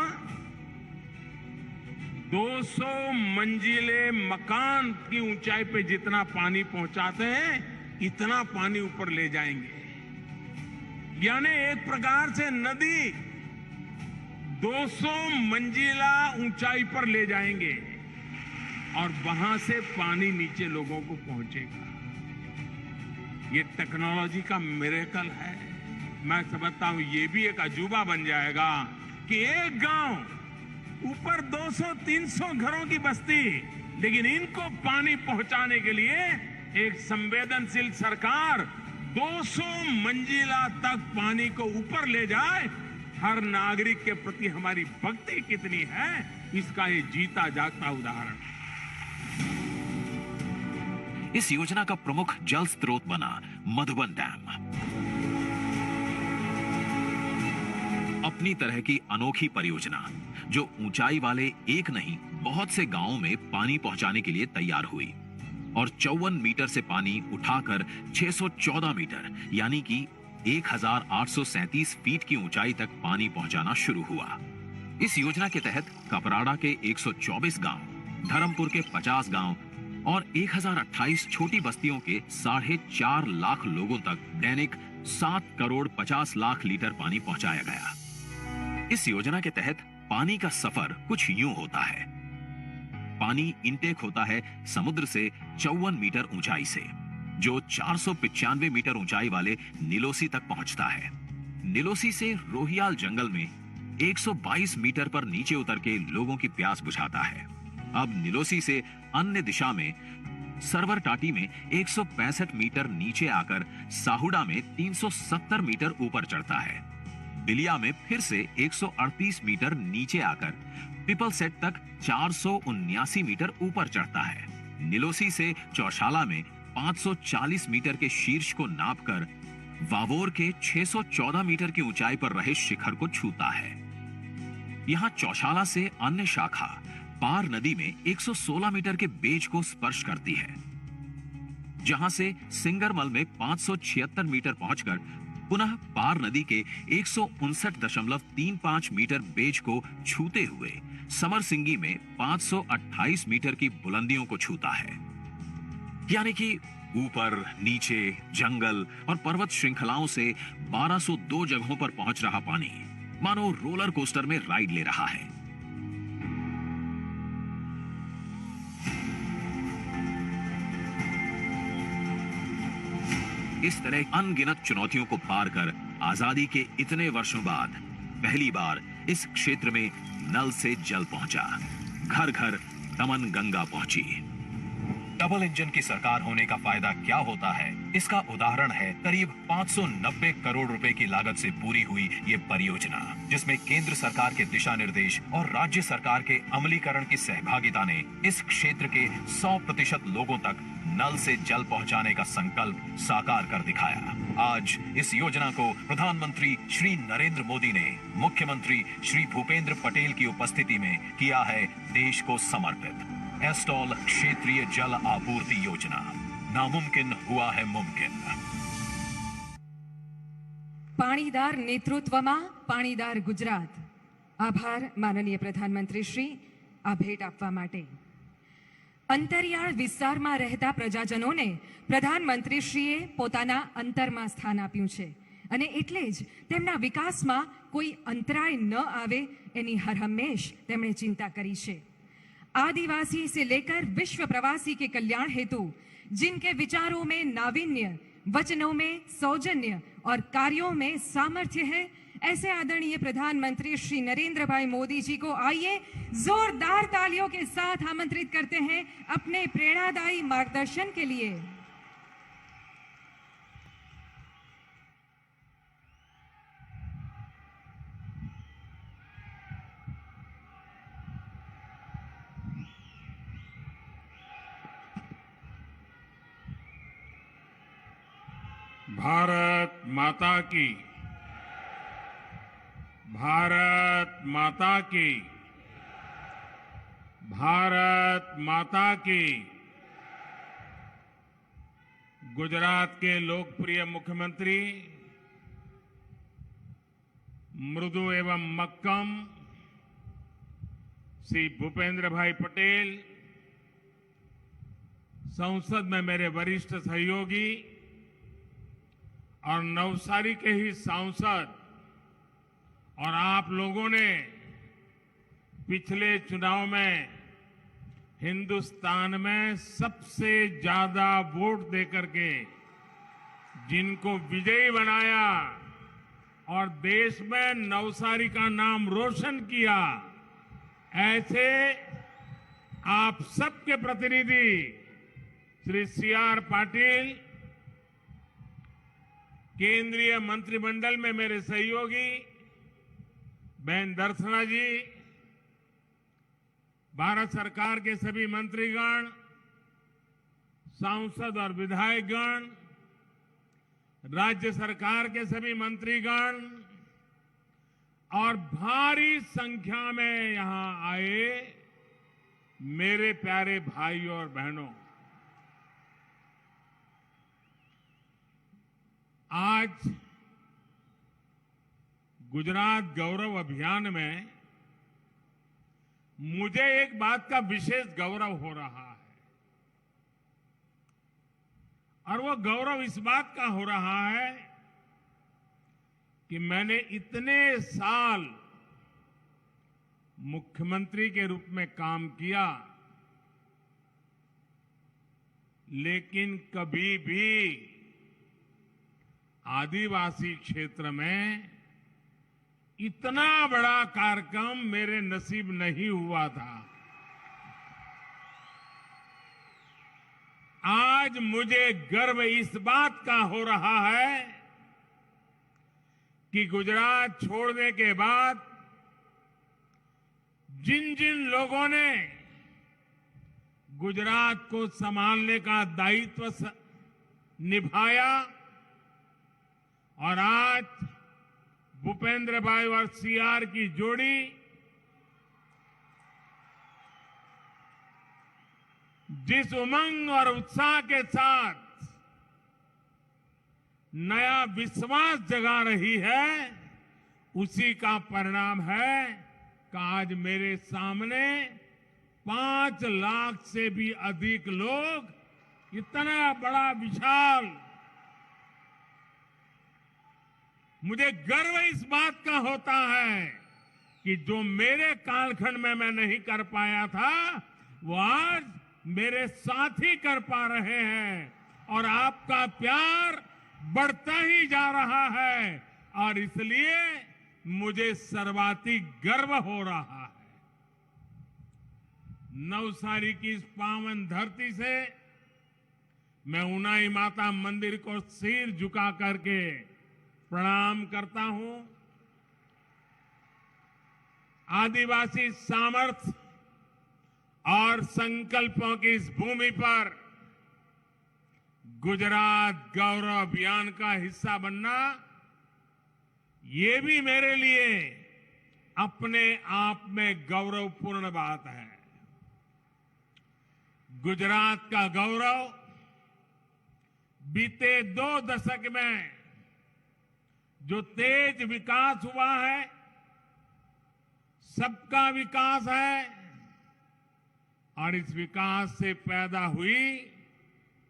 200 मंजिले मकान की ऊंचाई पे जितना पानी पहुंचाते हैं इतना पानी ऊपर ले जाएंगे. यानी एक प्रकार से नदी 200 मंजिला ऊंचाई पर ले जाएंगे और वहां से पानी नीचे लोगों को पहुंचेगा. ये टेक्नोलॉजी का मिरेकल है. मैं समझता हूं ये भी एक अजूबा बन जाएगा कि एक गांव ऊपर 200-300 घरों की बस्ती, लेकिन इनको पानी पहुंचाने के लिए एक संवेदनशील सरकार 200 मंजिला तक पानी को ऊपर ले जाए. हर नागरिक के प्रति हमारी भक्ति कितनी है इसका ये जीता जागता उदाहरण. इस योजना का प्रमुख जल स्रोत बना मधुबन डैम. अपनी तरह की अनोखी परियोजना जो ऊंचाई वाले एक नहीं बहुत से गांवों में पानी पहुंचाने के लिए तैयार हुई और 54 मीटर से पानी उठाकर 614 मीटर यानी कि 1837 फीट की ऊंचाई तक पानी पहुंचाना शुरू हुआ. इस योजना के तहत कपराड़ा के 124 गांव, धरमपुर के 50 गांव और 1028 छोटी बस्तियों के 4.5 लाख लोगों तक दैनिक 7 करोड़ 50 लाख लीटर पानी पहुंचाया गया. इस योजना के तहत पानी का सफर कुछ यूं होता है. पानी इनटेक होता है समुद्र से 54 मीटर ऊंचाई से, जो 495 मीटर ऊंचाई वाले निलोसी तक पहुंचता है. निलोसी से रोहियाल जंगल में 122 मीटर पर नीचे उतर के लोगों की प्यास बुझाता है। अब निलोसी से अन्य दिशा में सरवर टाटी में 165 मीटर नीचे आकर साहुड़ा में 370 मीटर ऊपर चढ़ता है। बिलिया में फिर से 138 मीटर नीचे आकर पिपल सेट तक 479 मीटर ऊपर चढ़ता है। निलोसी से चौशाला में 540 मीटर के शीर्ष को नापकर वावोर के 614 मीटर की ऊंचाई पर रहे शिखर को छूता है। यहां चौशाला से अन्य शाखा पार नदी में 116 मीटर के बेज को स्पर्श करती है, जहां से सिंगरमल में 576 मीटर पहुंचकर पुनः पार नदी के 159.35 मीटर बेज को छूते हुए समरसिंगी में 528 मीटर की बुलंदियों को छूता है। यानी कि ऊपर नीचे जंगल और पर्वत श्रृंखलाओं से 1202 जगहों पर पहुंच रहा पानी मानो रोलर कोस्टर में राइड ले रहा है। इस तरह अनगिनत चुनौतियों को पार कर आजादी के इतने वर्षों बाद पहली बार इस क्षेत्र में नल से जल पहुंचा। घर घर दमन गंगा पहुंची। डबल इंजन की सरकार होने का फायदा क्या होता है, इसका उदाहरण है करीब 590 करोड़ रुपए की लागत से पूरी हुई ये परियोजना, जिसमें केंद्र सरकार के दिशा निर्देश और राज्य सरकार के अमलीकरण की सहभागिता ने इस क्षेत्र के 100% लोगों तक नल से जल पहुंचाने का संकल्प साकार कर दिखाया। आज इस योजना को प्रधानमंत्री श्री नरेंद्र मोदी ने मुख्यमंत्री श्री भूपेंद्र पटेल की उपस्थिति में किया है देश को समर्पित। एस्टॉल क्षेत्रीय जल आपूर्ति योजना, नामुमकिन हुआ है मुमकिन। પાણીદાર નેતૃત્વમાં પાણીદાર ગુજરાત. આભાર માનનીય પ્રધાનમંત્રી શ્રી આ ભેટ આપવા માટે. અંતરિયાળ વિસ્તારમાં રહેતા પ્રજાજનોને પ્રધાનમંત્રીશ્રીએ પોતાના અંતરમાં સ્થાન આપ્યું છે અને એટલે જ તેમના વિકાસમાં કોઈ અંતરાય ન આવે એની હરહંમેશ તેમણે ચિંતા કરી છે. आदिवासी से लेकर विश्व प्रवासी के कल्याण हेतु जिनके विचारों में नावीन्य, वचनों में सौजन्य और कार्यों में सामर्थ्य है, ऐसे आदरणीय प्रधानमंत्री श्री नरेंद्र भाई मोदी जी को आइए जोरदार तालियों के साथ आमंत्रित करते हैं अपने प्रेरणादायी मार्गदर्शन के लिए। भारत माता की, भारत माता की, भारत माता की। गुजरात के लोकप्रिय मुख्यमंत्री मृदु एवं मक्कम श्री भूपेंद्र भाई पटेल, संसद में मेरे वरिष्ठ सहयोगी और नवसारी के ही सांसद, और आप लोगों ने पिछले चुनाव में हिंदुस्तान में सबसे ज्यादा वोट देकर के जिनको विजयी बनाया और देश में नवसारी का नाम रोशन किया, ऐसे आप सबके प्रतिनिधि श्री CR पाटिल, केंद्रीय मंत्रिमंडल में मेरे सहयोगी बहन दर्शना जी, भारत सरकार के सभी मंत्रीगण, सांसद और विधायकगण, राज्य सरकार के सभी मंत्रीगण और भारी संख्या में यहां आए मेरे प्यारे भाइयों और बहनों, आज गुजरात गौरव अभियान में मुझे एक बात का विशेष गौरव हो रहा है, और वो गौरव इस बात का हो रहा है कि मैंने इतने साल मुख्यमंत्री के रूप में काम किया, लेकिन कभी भी आदिवासी क्षेत्र में इतना बड़ा कार्यक्रम मेरे नसीब नहीं हुआ था। आज मुझे गर्व इस बात का हो रहा है कि गुजरात छोड़ने के बाद जिन जिन लोगों ने गुजरात को संभालने का दायित्व निभाया और आज भूपेंद्र भाई और सीआर की जोड़ी जिस उमंग और उत्साह के साथ नया विश्वास जगा रही है, उसी का परिणाम है कि आज मेरे सामने 5 लाख से भी अधिक लोग इतना बड़ा विशाल, मुझे गर्व इस बात का होता है कि जो मेरे कालखंड में मैं नहीं कर पाया था, वो आज मेरे साथी कर पा रहे हैं और आपका प्यार बढ़ता ही जा रहा है और इसलिए मुझे सर्वाधिक गर्व हो रहा है। नवसारी की इस पावन धरती से मैं उनाई माता मंदिर को सिर झुका करके प्रणाम करता हूं। आदिवासी सामर्थ्य और संकल्पों की इस भूमि पर गुजरात गौरव अभियान का हिस्सा बनना, ये भी मेरे लिए अपने आप में गौरवपूर्ण बात है। गुजरात का गौरव बीते 2 दशक में जो तेज विकास हुआ है, सबका विकास है और इस विकास से पैदा हुई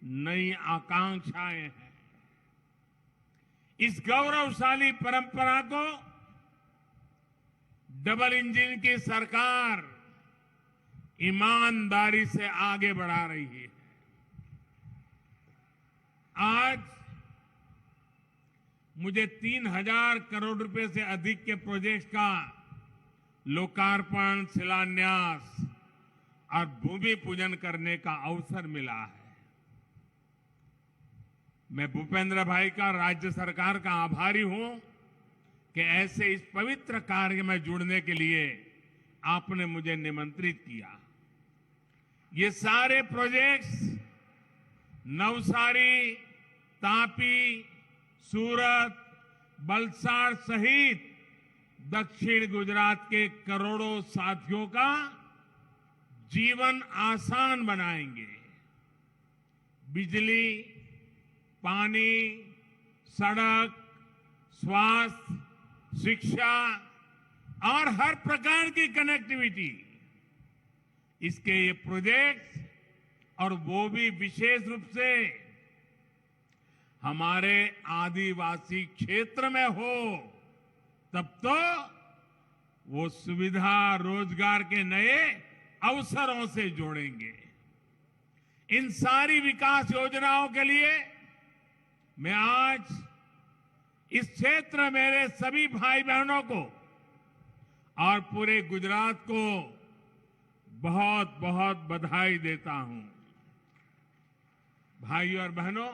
नई आकांक्षाएं हैं। इस गौरवशाली परंपरा को डबल इंजन की सरकार ईमानदारी से आगे बढ़ा रही है। आज मुझे 3,000 करोड़ रुपए से अधिक के प्रोजेक्ट का लोकार्पण, शिलान्यास और भूमि पूजन करने का अवसर मिला है। मैं भूपेंद्र भाई का, राज्य सरकार का आभारी हूं कि ऐसे इस पवित्र कार्य में जुड़ने के लिए आपने मुझे निमंत्रित किया। ये सारे प्रोजेक्ट्स नवसारी, तापी, सूरत, वलसाड सहित दक्षिण गुजरात के करोड़ों साथियों का जीवन आसान बनाएंगे। बिजली, पानी, सड़क, स्वास्थ्य, शिक्षा और हर प्रकार की कनेक्टिविटी, इसके ये प्रोजेक्ट्स, और वो भी विशेष रूप से हमारे आदिवासी क्षेत्र में हो, तब तो वो सुविधा, रोजगार के नए अवसरों से जोड़ेंगे। इन सारी विकास योजनाओं के लिए मैं आज इस क्षेत्र में मेरे सभी भाई बहनों को और पूरे गुजरात को बहुत बहुत बधाई देता हूं। भाइयों और बहनों,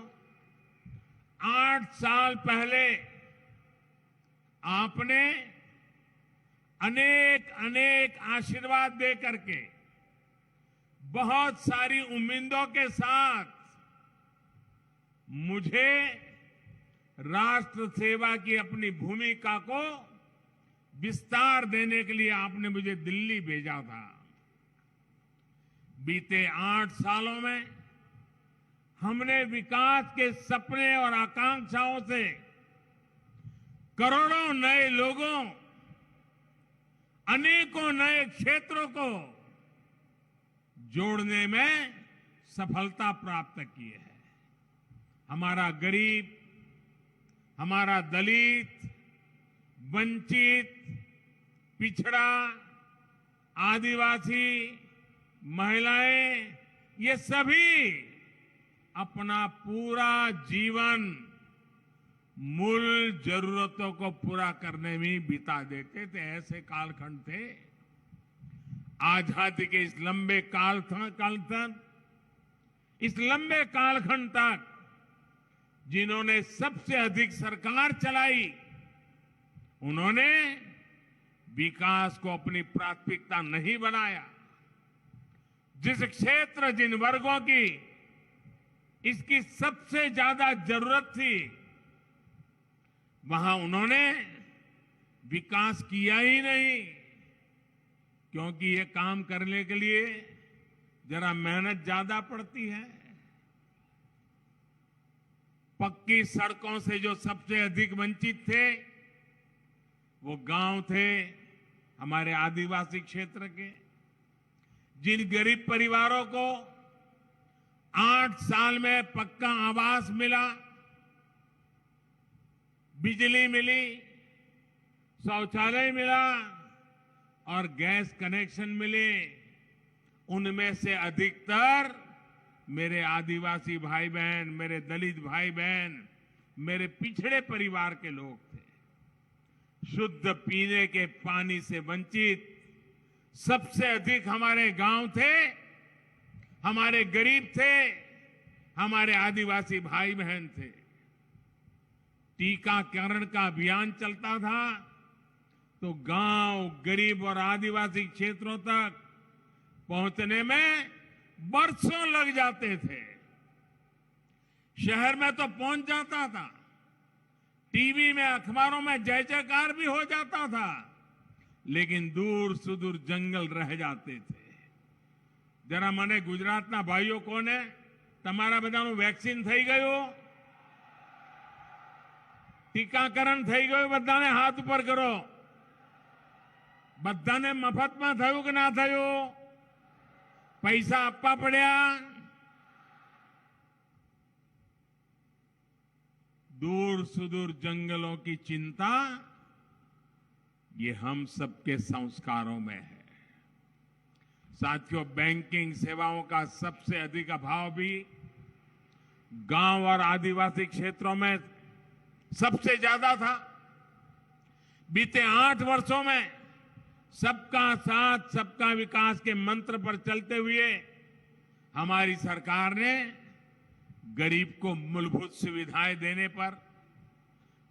8 साल पहले आपने अनेक अनेक आशीर्वाद दे करके, बहुत सारी उम्मीदों के साथ मुझे राष्ट्र सेवा की अपनी भूमिका को विस्तार देने के लिए आपने मुझे दिल्ली भेजा था। बीते 8 सालों में हमने विकास के सपने और आकांक्षाओं से करोड़ों नए लोगों, अनेकों नए क्षेत्रों को जोड़ने में सफलता प्राप्त की है। हमारा गरीब, हमारा दलित, वंचित, पिछड़ा, आदिवासी, महिलाएं, ये सभी अपना पूरा जीवन मूल जरूरतों को पूरा करने में ही बिता देते थे। ऐसे कालखंड थे। आजादी के इस लंबे इस लंबे कालखंड तक जिन्होंने सबसे अधिक सरकार चलाई, उन्होंने विकास को अपनी प्राथमिकता नहीं बनाया। जिस क्षेत्र, जिन वर्गों की इसकी सबसे ज्यादा जरूरत थी, वहां उन्होंने विकास किया ही नहीं, क्योंकि ये काम करने के लिए जरा मेहनत ज्यादा पड़ती है। पक्की सड़कों से जो सबसे अधिक वंचित थे, वो गांव थे हमारे आदिवासी क्षेत्र के। जिन गरीब परिवारों को 8 साल में पक्का आवास मिला, बिजली मिली, शौचालय मिला और गैस कनेक्शन मिले, उनमें से अधिकतर मेरे आदिवासी भाई बहन, मेरे दलित भाई बहन, मेरे पिछड़े परिवार के लोग थे। शुद्ध पीने के पानी से वंचित सबसे अधिक हमारे गांव थे, हमारे गरीब थे, हमारे आदिवासी भाई बहन थे। टीकाकरण का अभियान चलता था तो गांव, गरीब और आदिवासी क्षेत्रों तक पहुंचने में बरसों लग जाते थे। शहर में तो पहुंच जाता था, टीवी में, अखबारों में जय जयकार भी हो जाता था, लेकिन दूर सुदूर जंगल रह जाते थे। जरा મને ગુજરાતના ભાઈઓ કોને તમારા બધાનું વેક્સિન થઈ ગયું? ટીકાકરણ થઈ ગયું? બધાને હાથ ઉપર કરો. બધાને મફતમાં થયું કે ના થયું? પૈસા આપવા પડ્યા? दूर सुदूर जंगलों की चिंता ये हम सबके संस्कारों में है। साथियों, बैंकिंग सेवाओं का सबसे अधिक अभाव भी गांव और आदिवासी क्षेत्रों में सबसे ज्यादा था। बीते 8 वर्षों में सबका साथ, सबका विकास के मंत्र पर चलते हुए हमारी सरकार ने गरीब को मूलभूत सुविधाएं देने पर,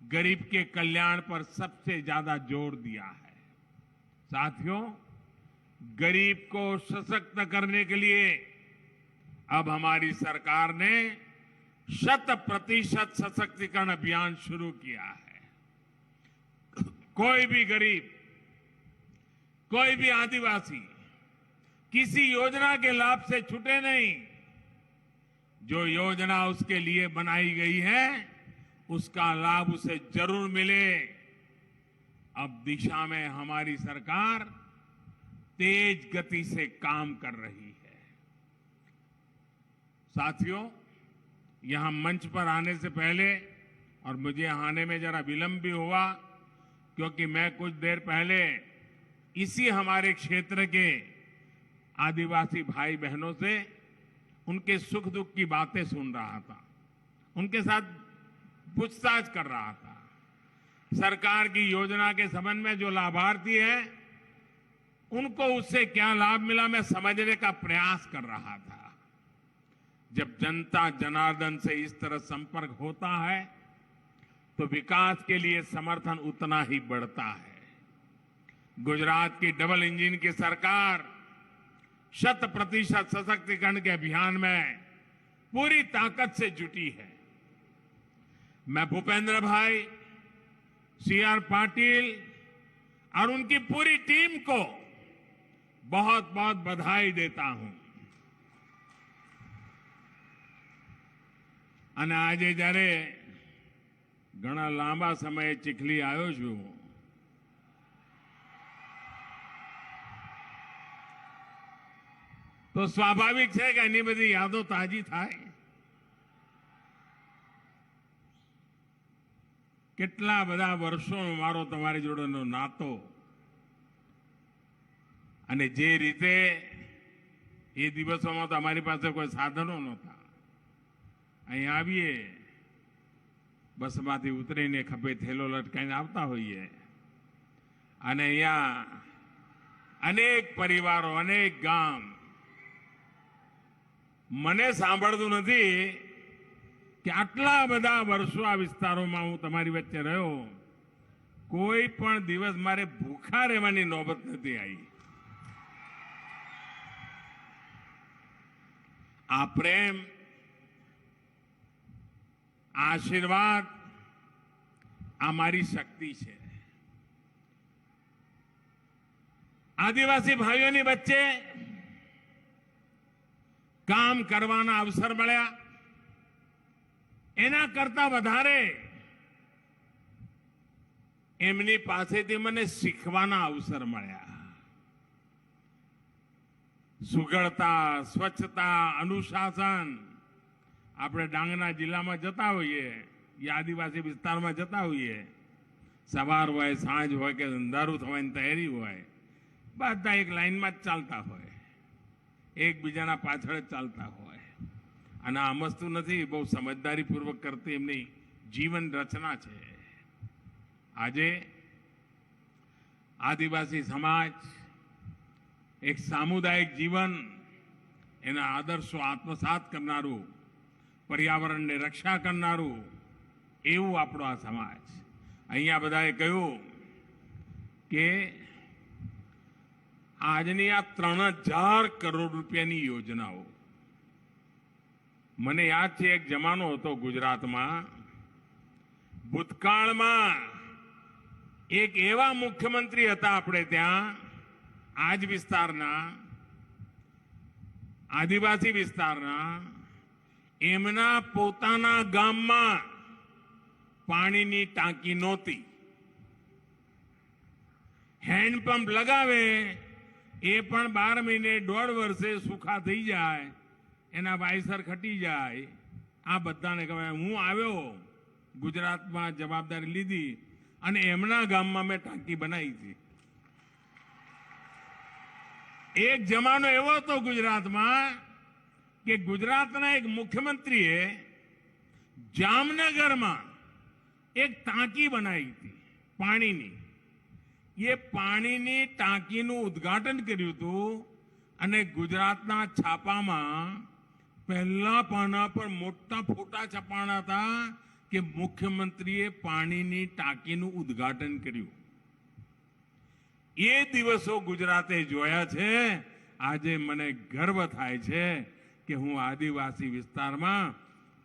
गरीब के कल्याण पर सबसे ज्यादा जोर दिया है। साथियों, गरीब को सशक्त करने के लिए अब हमारी सरकार ने 100% सशक्तिकरण अभियान शुरू किया है। कोई भी गरीब, कोई भी आदिवासी किसी योजना के लाभ से छूटे नहीं। जो योजना उसके लिए बनाई गई है, उसका लाभ उसे जरूर मिले। अब दिशा में हमारी सरकार तेज गति से काम कर रही है। साथियों, यहां मंच पर आने से पहले, और मुझे आने में जरा विलंब भी हुआ क्योंकि मैं कुछ देर पहले इसी हमारे क्षेत्र के आदिवासी भाई बहनों से उनके सुख दुख की बातें सुन रहा था, उनके साथ पूछताछ कर रहा था। सरकार की योजना के संबंध में जो लाभार्थी हैं, उनको उससे क्या लाभ मिला, मैं समझने का प्रयास कर रहा था। जब जनता जनार्दन से इस तरह संपर्क होता है तो विकास के लिए समर्थन उतना ही बढ़ता है। गुजरात की डबल इंजन की सरकार 100% सशक्तिकरण के अभियान में पूरी ताकत से जुटी है। मैं भूपेंद्र भाई, CR पाटिल और उनकी पूरी टीम को बहुत बहुत बधाई देता हूं। અને આજે જ્યારે ઘણા લાંબા સમયે ચીખલી આવ્યો છું, તો સ્વાભાવિક છે કે એની બધી યાદો તાજી થાય। કેટલા બધા વર્ષોનો મારો તમારી જોડેનો નાતો, અને જે રીતે એ દિવસોમાં તો અમારી પાસે કોઈ સાધનો નહોતા। અહીં આવીએ, બસમાંથી ઉતરીને ખભે થેલો લટકાઈને આવતા હોઈએ અને અહીંયા અનેક પરિવારો, અનેક ગામ, મને સાંભળતું નથી કે આટલા બધા વર્ષો આ વિસ્તારોમાં હું તમારી વચ્ચે રહ્યો, કોઈ પણ દિવસ મારે ભૂખા રહેવાની નોબત નથી આવી. આ પ્રેમ, આશીર્વાદ, આ મારી શક્તિ છે. આદિવાસી ભાઈઓની વચ્ચે કામ કરવાના અવસર મળ્યા, એના કરતા વધારે એમની પાસેથી મને શીખવાના અવસર મળ્યા. સુઘડતા, સ્વચ્છતા, અનુશાસન. આપણે ડાંગના જિલ્લામાં જતા હોઈએ, આદિવાસી વિસ્તારમાં જતા હોઈએ, સવાર હોય, સાંજ હોય કે અંધારું થવાની તૈયારી હોય, બધા એક લાઈનમાં જ ચાલતા હોય, એકબીજાના પાછળ જ ચાલતા હોય. અને આ મસ્તું નથી, બહુ સમજદારીપૂર્વક કરતી એમની જીવન રચના છે. આજે આદિવાસી સમાજ એક સામુદાયિક જીવન, એના આદર્શો આત્મસાત કરનારું, પર્યાવરણને રક્ષા કરનારું એવું આપણો આ સમાજ. અહીંયા બધાએ કહ્યું કે આજની આ 3000 કરોડ રૂપિયાની યોજનાઓ, મને યાદ છે એક જમાનો હતો ગુજરાતમાં, ભૂતકાળમાં એક એવા મુખ્યમંત્રી હતા આપણે ત્યાં, આજ વિસ્તારના, આદિવાસી વિસ્તારના, એમના પોતાના ગામમાં પાણીની ટાંકી નહોતી. હેન્ડપંપ લગાવે એ પણ 12 મહિને, 1.5 વર્ષે સુખા થઈ જાય, એના વાયસર ખટી જાય. આ બધાને કહેવાય. હું આવ્યો ગુજરાતમાં, જવાબદારી લીધી અને એમના ગામમાં મેં ટાંકી બનાવી હતી. એક જમાનો એવો હતો ગુજરાતમાં કે ગુજરાતના એક મુખ્યમંત્રીએ જામનગરમાં એક ટાંકી બનાવી હતી પાણીની. એ પાણીની ટાંકીનું ઉદ્ઘાટન કર્યું હતું અને ગુજરાતના છાપામાં પહેલા પાના પર મોટા ફોટા છપાણા હતા કે મુખ્યમંત્રીએ પાણીની ટાંકીનું ઉદ્ઘાટન કર્યું. એ દિવસો ગુજરાતે જોયા છે. આજે મને ગર્વ થાય છે કે હું આદિવાસી વિસ્તારમાં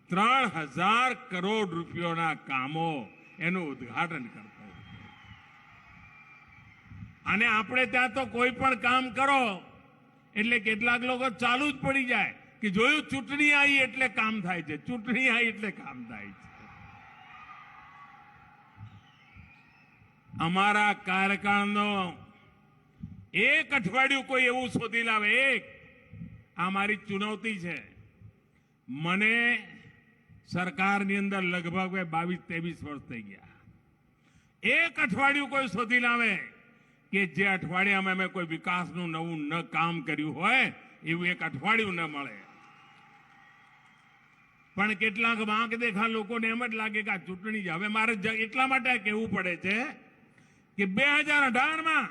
3000 કરોડ રૂપિયાના કામો એનું ઉદ્ઘાટન કરતો. અને આપણે ત્યાં તો કોઈ પણ કામ કરો એટલે કેટલાક લોકો ચાલુ જ પડી જાય કે જોયું, ચૂંટણી આવી એટલે કામ થાય છે, ચૂંટણી આવી એટલે કામ થાય છે. અમારા કાર્યકાળનો એક અઠવાડિયું કોઈ એવું શોધી લાવે, એક, આ મારી ચુનૌતી છે. મને સરકારની અંદર લગભગ 22-23 વર્ષ થઈ ગયા. એક અઠવાડિયું કોઈ શોધી લાવે કે જે અઠવાડિયામાં અમે કોઈ વિકાસનું નવું ન કામ કર્યું હોય એવું એક અઠવાડિયું ન મળે. પણ કેટલાક વાંક દેખા લોકોને એમ જ લાગે કે આ ચૂંટણી છે. હવે મારે એટલા માટે કહેવું પડે છે કે 2018માં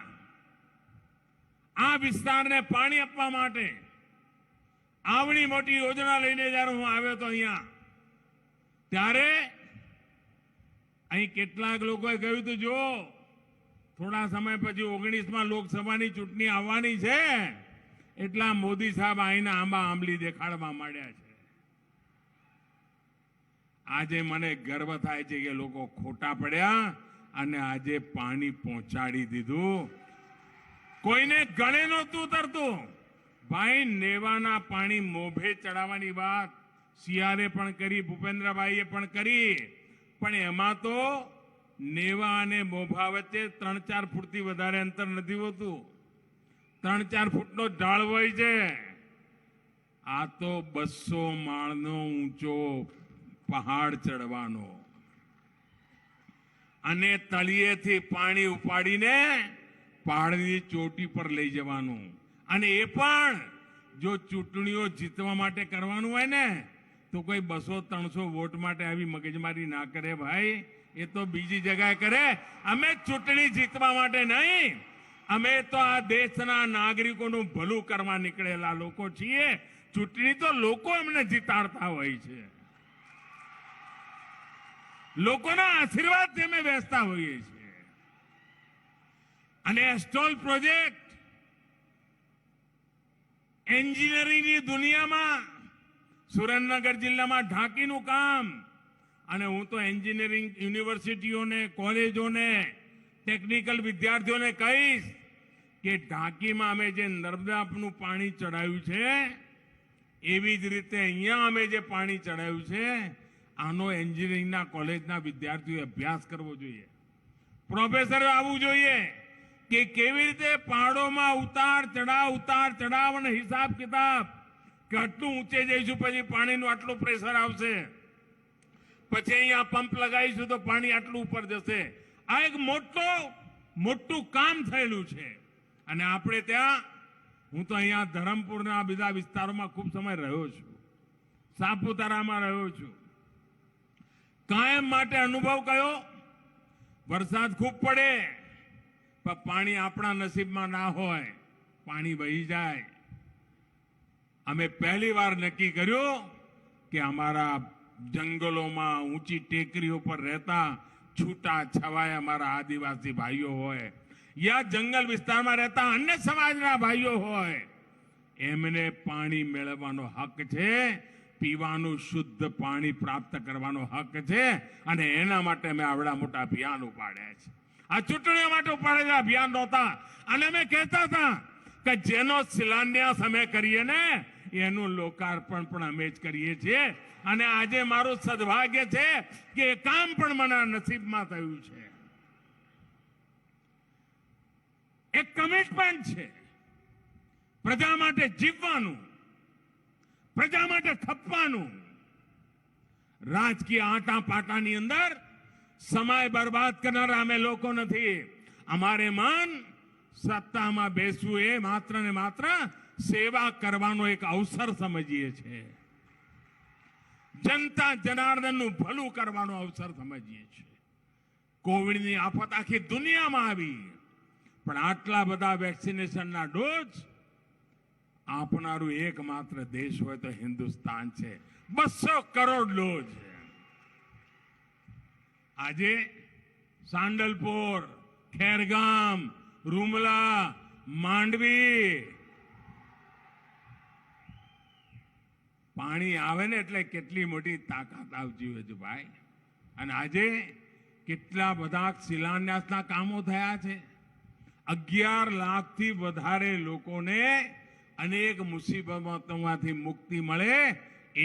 આ વિસ્તારને પાણી આપવા માટે આવડી મોટી યોજના લઈને જ્યારે હું આવ્યો તો અહીંયા, ત્યારે અહીં કેટલાક લોકોએ કહ્યું હતું, જો થોડા સમય પછી 19માં લોકસભાની ચૂંટણી આવવાની છે, એટલા મોદી સાહેબ અહીંના આંબા આંબલી દેખાડવા માંડ્યા છે. આજે મને ગર્વ થાય છે કે લોકો ખોટા પડ્યા અને આજે પાણી પહોંચાડી દીધું. કોઈને ગળે નહોતું ઉતરતું. ભાઈ, નેવાના પાણી મોભે ચડાવવાની વાત સીઆરે પણ કરી, ભૂપેન્દ્રભાઈએ પણ કરી, પણ એમાં તો નેવા અને મોભા વચ્ચે 3-4 ફૂટથી વધારે અંતર નથી હોતું. 3-4 ફૂટનો ઢાળ હોય છે. આ તો 200 માળનો ઊંચો પહાડ ચડવાનો અને તળિયેથી પાણી ઉપાડીને પહાડની ચોટી પર લઈ જવાનું. અને એ પણ જો ચૂંટણીઓ જીતવા માટે કરવાનું હોય ને, તો તો કોઈ 200-300 વોટ માટે આવી મગજમારી ના કરે ભાઈ, એ તો બીજી જગ્યાએ કરે. અમે ચૂંટણી જીતવા માટે નહીં, અમે તો આ દેશના નાગરિકોનું ભલું કરવા નીકળેલા લોકો છીએ. ચૂંટણી તો લોકો અમને જીતાડતા હોય છે, લોકોના આશીર્વાદથી અમે બેસતા હોઈએ છીએ. અને એસ્ટોલ પ્રોજેક્ટ એન્જિનિયરિંગની દુનિયામાં સુરેન્દ્રનગર જિલ્લામાં ઢાંકીનું કામ, અને હું તો એન્જિનિયરિંગ યુનિવર્સિટીઓને, કોલેજોને, ટેકનિકલ વિદ્યાર્થીઓને કહીશ કે ઢાંકીમાં અમે જે નર્મદાનું પાણી ચડાવ્યું છે, એવી જ રીતે અહીંયા અમે જે પાણી ચડાવ્યું છે, આનો એન્જિનિયરિંગના કોલેજના વિદ્યાર્થીઓએ અભ્યાસ કરવો જોઈએ. પ્રોફેસરો આવવું જોઈએ કે કેવી રીતે પહાડોમાં ઉતાર ચઢાવ અને હિસાબ કિતાબ, કે આટલું ઊંચે જઈશું પછી પાણીનું આટલું પ્રેશર આવશે, પછી અહીંયા પંપ લગાવીશું તો પાણી આટલું ઉપર જશે. આ એક મોટું કામ થયેલું છે. અને આપણે ત્યાં, હું તો અહીંયા ધરમપુરના બીજા વિસ્તારોમાં ખૂબ સમય રહ્યો છું, સાપુતારામાં રહ્યો છું. કાયમ માટે અનુભવ કયો, વરસાદ ખૂબ પડે પણ પાણી આપણા નસીબમાં ના હોય, પાણી વહી જાય. અમે પહેલી વાર નક્કી કર્યું કે અમારા જંગલોમાં, ઊંચી ટેકરીઓ પર રહેતા છૂટા છવાયા અમારા આદિવાસી ભાઈઓ હોય યા જંગલ વિસ્તારમાં રહેતા અન્ય સમાજના ભાઈઓ હોય, એમને પાણી મેળવવાનો હક છે, પીવાનું શુદ્ધ પાણી પ્રાપ્ત કરવાનો હક છે. અને એના માટે અમે આવડા મોટા અભિયાન ઉપાડ્યા છે. આ ચૂંટણીઓ માટે ઉપાડેલા અભિયાન નહોતા. અને અમે કહેતા હતા કે જેનો શિલાન્યાસ અમે કરીએ ને એનું લોકાર્પણ પણ અમે જ કરીએ છીએ. અને આજે મારું સદભાગ્ય છે કે એ કામ પણ મને નસીબમાં થયું છે. એક કમિટમેન્ટ છે, પ્રજા માટે જીવવાનું, પ્રજા માટે ખપવાનું. રાજકીય આટા પાટાની અંદર સમય બરબાદ કરનારા અમે લોકો નથી. અમારે મન સત્તામાં બેસવું એ માત્ર ને માત્ર સેવા કરવાનો એક અવસર સમજીએ છીએ, જનતા જનાર્દનનું ભલું કરવાનો અવસર સમજીએ છીએ. કોવિડની આફત આખી દુનિયામાં આવી, પણ આટલા બધા વેક્સિનેશનના ડોઝ આપનારું એકમાત્ર દેશ હોય તો હિન્દુસ્તાન છે. 200 કરોડ ડોઝ. આજે સાંડલપુર, ખેરગામ, રૂમલા, માંડવી પાણી આવે ને એટલે કેટલી મોટી તાકાત આવતી હોય છે ભાઈ. અને આજે કેટલા બધા શિલાન્યાસના કામો થયા છે. 11 લાખથી વધારે લોકોને અનેક મુસીબતોમાંથી મુક્તિ મળે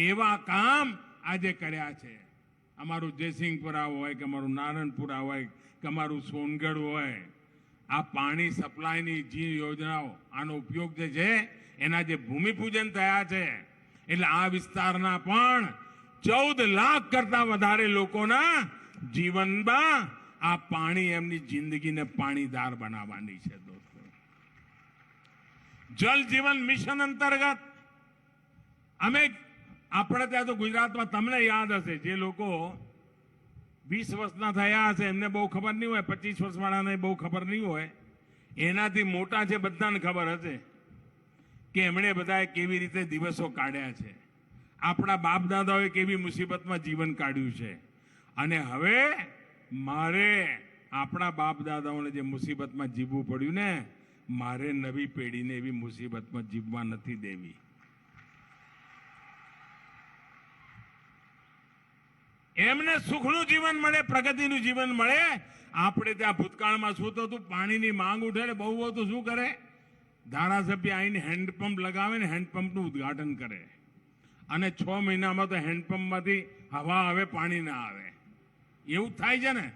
એવા કામ આજે કર્યા છે. અમારું જયસિંહપુરા હોય કે અમારું નારણપુરા હોય કે અમારું સોનગઢ હોય, આ પાણી સપ્લાયની જે યોજનાઓ, આનો ઉપયોગ જે છે એના જે ભૂમિપૂજન થયા છે, એટલે આ વિસ્તારના પણ 14 લાખ કરતા વધારે લોકોના જીવનમાં આ પાણી એમની જિંદગીને પાણીદાર બનાવવાની છે. દોસ્તો, જલ જીવન મિશન અંતર્ગત અમે, આપણે ત્યાં તો ગુજરાતમાં તમને યાદ હશે, જે લોકો 20 વર્ષના થયા હશે એમને બહુ ખબર નહીં હોય, 25 વર્ષવાળાને બહુ ખબર નહીં હોય, એનાથી મોટા છે બધાને ખબર હશે કે એમણે બધાએ કેવી રીતે દિવસો કાઢ્યા છે, આપણા બાપ દાદાઓએ કેવી મુસીબતમાં જીવન કાઢ્યું છે. અને હવે મારે આપણા બાપ દાદાઓને જે મુસીબતમાં જીવવું પડ્યું ને, મારે નવી પેઢીને એવી મુસીબતમાં જીવવા નથી દેવી. એમને સુખનું જીવન મળે, પ્રગતિનું જીવન મળે. આપણે ત્યાં ભૂતકાળમાં શું થતું, પાણીની માંગ ઉઠે ને બહુ તો શું કરે, ધારાસભ્ય આવીને હેન્ડપંપ લગાવે ને હેન્ડપંપનું ઉદ્ઘાટન કરે, અને 6 મહિનામાં તો હેન્ડપંપમાંથી હવા આવે, પાણી ના આવે. એવું થાય છે ને,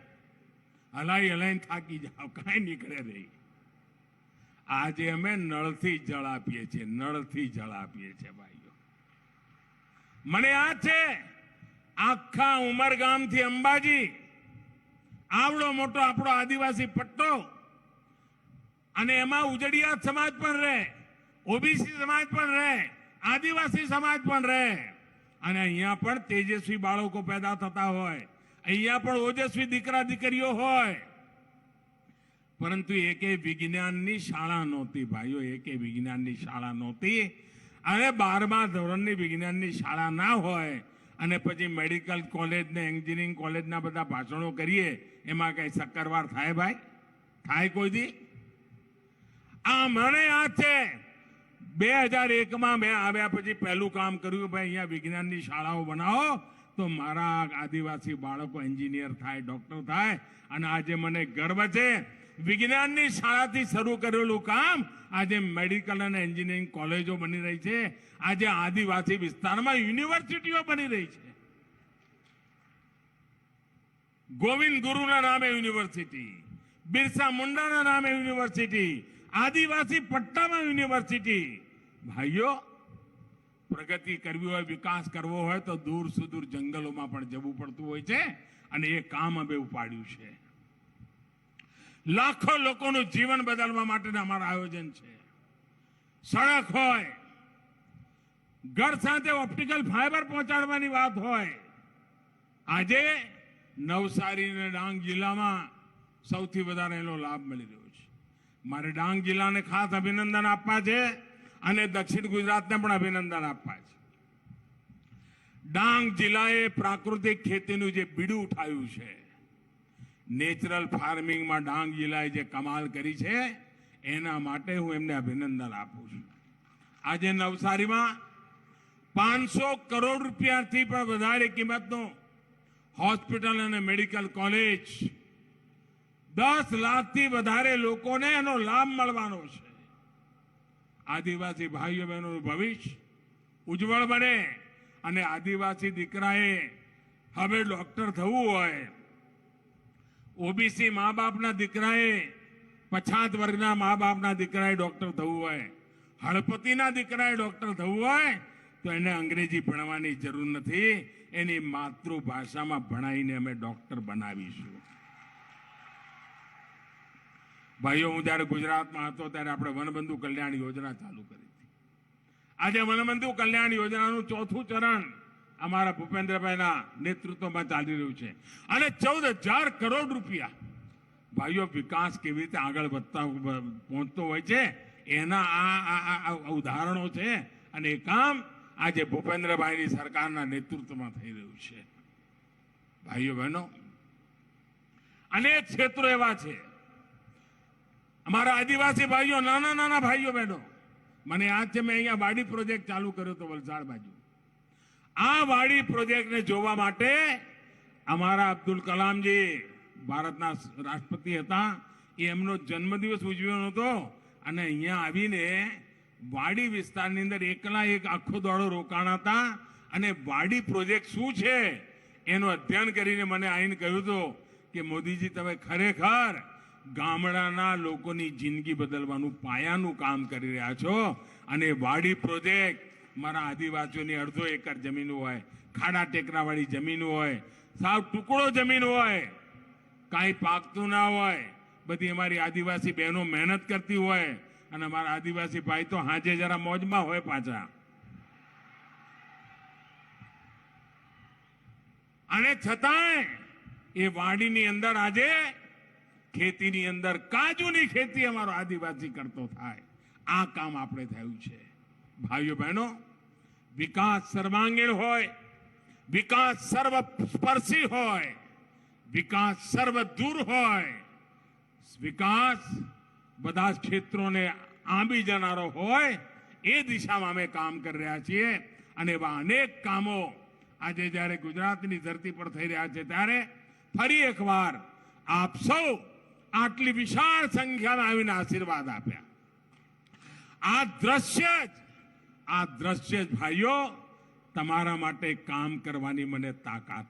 હલાઈને થાકી જાવ, કાંઈ નીકળે નહીં. આજે અમે નળથી જળ આપીએ છીએ, નળથી જળ આપીએ છીએ ભાઈઓ. મને યાદ છે, આખા ઉમરગામથી અંબાજી આવડો મોટો આપણો આદિવાસી પટ્ટો, અને એમાં ઉજળિયાત સમાજ પણ રહે, ઓબીસી સમાજ પણ રહે, આદિવાસી સમાજ પણ રહે. અને અહીંયા પણ તેજસ્વી બાળકો પેદા થતા હોય, અહીંયા પણ ઓજસ્વી દીકરા દીકરીઓ હોય, પરંતુ એકે વિજ્ઞાનની શાળા નહોતી ભાઈઓ, એકે વિજ્ઞાનની શાળા નહોતી. અને 12મા ધોરણની વિજ્ઞાનની શાળા ના હોય અને પછી મેડિકલ કોલેજ ને એન્જિનિયરિંગ કોલેજના બધા ભાષણો કરીએ, એમાં કઈ શક્કરવાર થાય ભાઈ? થાય કોઈ દી? આ મને યાદ છે 2001માં મેં આવ્યા પછી પહેલું કામ કર્યું, ભાઈ અહીંયા વિજ્ઞાનની શાળાઓ બનાવો તો મારા આદિવાસી બાળકો એન્જિનિયર થાય, ડોક્ટર થાય. અને આજે મને ગર્વ છે વિજ્ઞાનની શાળાથી શરૂ કરેલું કામ આજે મેડિકલ અને એન્જિનિયરિંગ કોલેજો બની રહી છે, આજે આદિવાસી વિસ્તારમાં યુનિવર્સિટીઓ બની રહી છે. ગોવિંદ ગુરુના નામે યુનિવર્સિટી, બિરસા મુંડાના નામે યુનિવર્સિટી, આદિવાસી પટ્ટામાં યુનિવર્સિટી. ભાઈઓ, પ્રગતિ કરવી હોય, વિકાસ કરવો હોય તો દૂર સુદૂર જંગલોમાં પણ જવું પડતું હોય છે, અને એ કામ અમે ઉપાડ્યું છે. લાખો લોકોનું જીવન બદલવા માટેના અમારા આયોજન છે. સડક હોય, ઘર સાથે ઓપ્ટિકલ ફાઈબર પહોંચાડવાની વાત હોય, આજે નવસારી અને ડાંગ જિલ્લામાં સૌથી વધારે એનો લાભ મળી રહ્યો છે. મારે ડાંગ જિલ્લાને ખાસ અભિનંદન આપવા છે અને દક્ષિણ ગુજરાતને પણ અભિનંદન આપવા છે. ડાંગ જિલ્લાએ પ્રાકૃતિક ખેતીનું જે બીડું ઉઠાવ્યું છે, નેચરલ ફાર્મિંગમાં ડાંગ જિલ્લાએ જે કમાલ કરી છે, એના માટે હું એમને અભિનંદન આપું છું. આજે નવસારીમાં 500 કરોડ રૂપિયાથી પણ વધારે કિંમતનો હોસ્પિટલ અને મેડિકલ કોલેજ, 10 લાખથી વધારે લોકોને એનો લાભ મળવાનો છે. આદિવાસી ભાઈઓ બહેનોનું ભવિષ્ય ઉજ્જવળ બને અને આદિવાસી દીકરાએ હવે ડોક્ટર થવું હોય, ઓબીસી મા બાપના દીકરાએ, પછાત વર્ગના મા બાપના દીકરાએ ડોક્ટર થવું હોય, હળપતિના દીકરાએ ડોક્ટર થવું હોય તો એને અંગ્રેજી ભણવાની જરૂર નથી, એની માતૃભાષામાં ભણાવીને અમે ડોક્ટર બનાવીશું. ભાઈઓ, હું જ્યારે ગુજરાતમાં હતો ત્યારે આપણે વનબંધુ કલ્યાણ યોજના ચાલુ કરી હતી. આજે વનબંધુ કલ્યાણ યોજનાનું 4થું ચરણ અમારા ભૂપેન્દ્રભાઈના નેતૃત્વમાં ચાલી રહ્યું છે અને 14,000 કરોડ રૂપિયા. ભાઈઓ, વિકાસ કેવી રીતે આગળ વધતા પહોંચતો હોય છે એના આ ઉદાહરણો છે, અને એ કામ આજે ભૂપેન્દ્રભાઈની સરકારના નેતૃત્વમાં થઈ રહ્યું છે. ભાઈઓ બહેનો, અનેક ક્ષેત્રો એવા છે અમારા આદિવાસી ભાઈઓ, નાના નાના ભાઈઓ બહેનો. મને યાદ છે મેં અહીંયા વાડી પ્રોજેક્ટ ચાલુ કર્યો હતો વલસાડ બાજુ. આ વાડી પ્રોજેક્ટને જોવા માટે અમારા અબ્દુલ કલામજી ભારતના રાષ્ટ્રપતિ હતા, એમનો જન્મદિવસ ઉજવ્યો હતો અને અહીંયા આવીને વાડી વિસ્તારની અંદર એકલા એક આખો દાડો રોકાણા હતા અને વાડી પ્રોજેક્ટ શું છે એનું અધ્યયન કરીને મને આવીને કહ્યું હતું કે મોદીજી, તમે ખરેખર ગામડાના લોકોની જિંદગી બદલવાનું પાયાનું કામ કરી રહ્યા છો. અને વાડી પ્રોજેક્ટ મારા આદિવાસીઓની અડધો એકર જમીન હોય, ખાડા ટેકરાવાળી જમીન હોય, સાવ ટુકડો જમીન હોય, કાંઈ પાકતું ના હોય, બધી અમારી આદિવાસી બહેનો મહેનત કરતી હોય અને અમારા આદિવાસી ભાઈ તો હાજે જરા મોજમાં હોય પાછા. અને છતાંય એ વાડીની અંદર આજે ખેતીની અંદર કાજુની ખેતી અમારો આદિવાસી કરતો થાય, આ કામ આપણે થયું છે. ભાઈઓ બહેનો, વિકાસ સર્વાંગીણ હોય, વિકાસ સર્વસ્પર્શી હોય, વિકાસ સર્વદૂર હોય, વિકાસ બધા જ ક્ષેત્રોને આંબી જનારો હોય, એ દિશામાં અમે કામ કરી રહ્યા છીએ. અને એવા અનેક કામો આજે જ્યારે ગુજરાતની ધરતી પર થઈ રહ્યા છે ત્યારે ફરી એકવાર આપ સૌ આટલી વિશાળ સંખ્યામાં આવીને આશીર્વાદ આપ્યા. આ દ્રશ્ય જ ભાઈઓ તમારા માટે કામ કરવાની મને તાકાત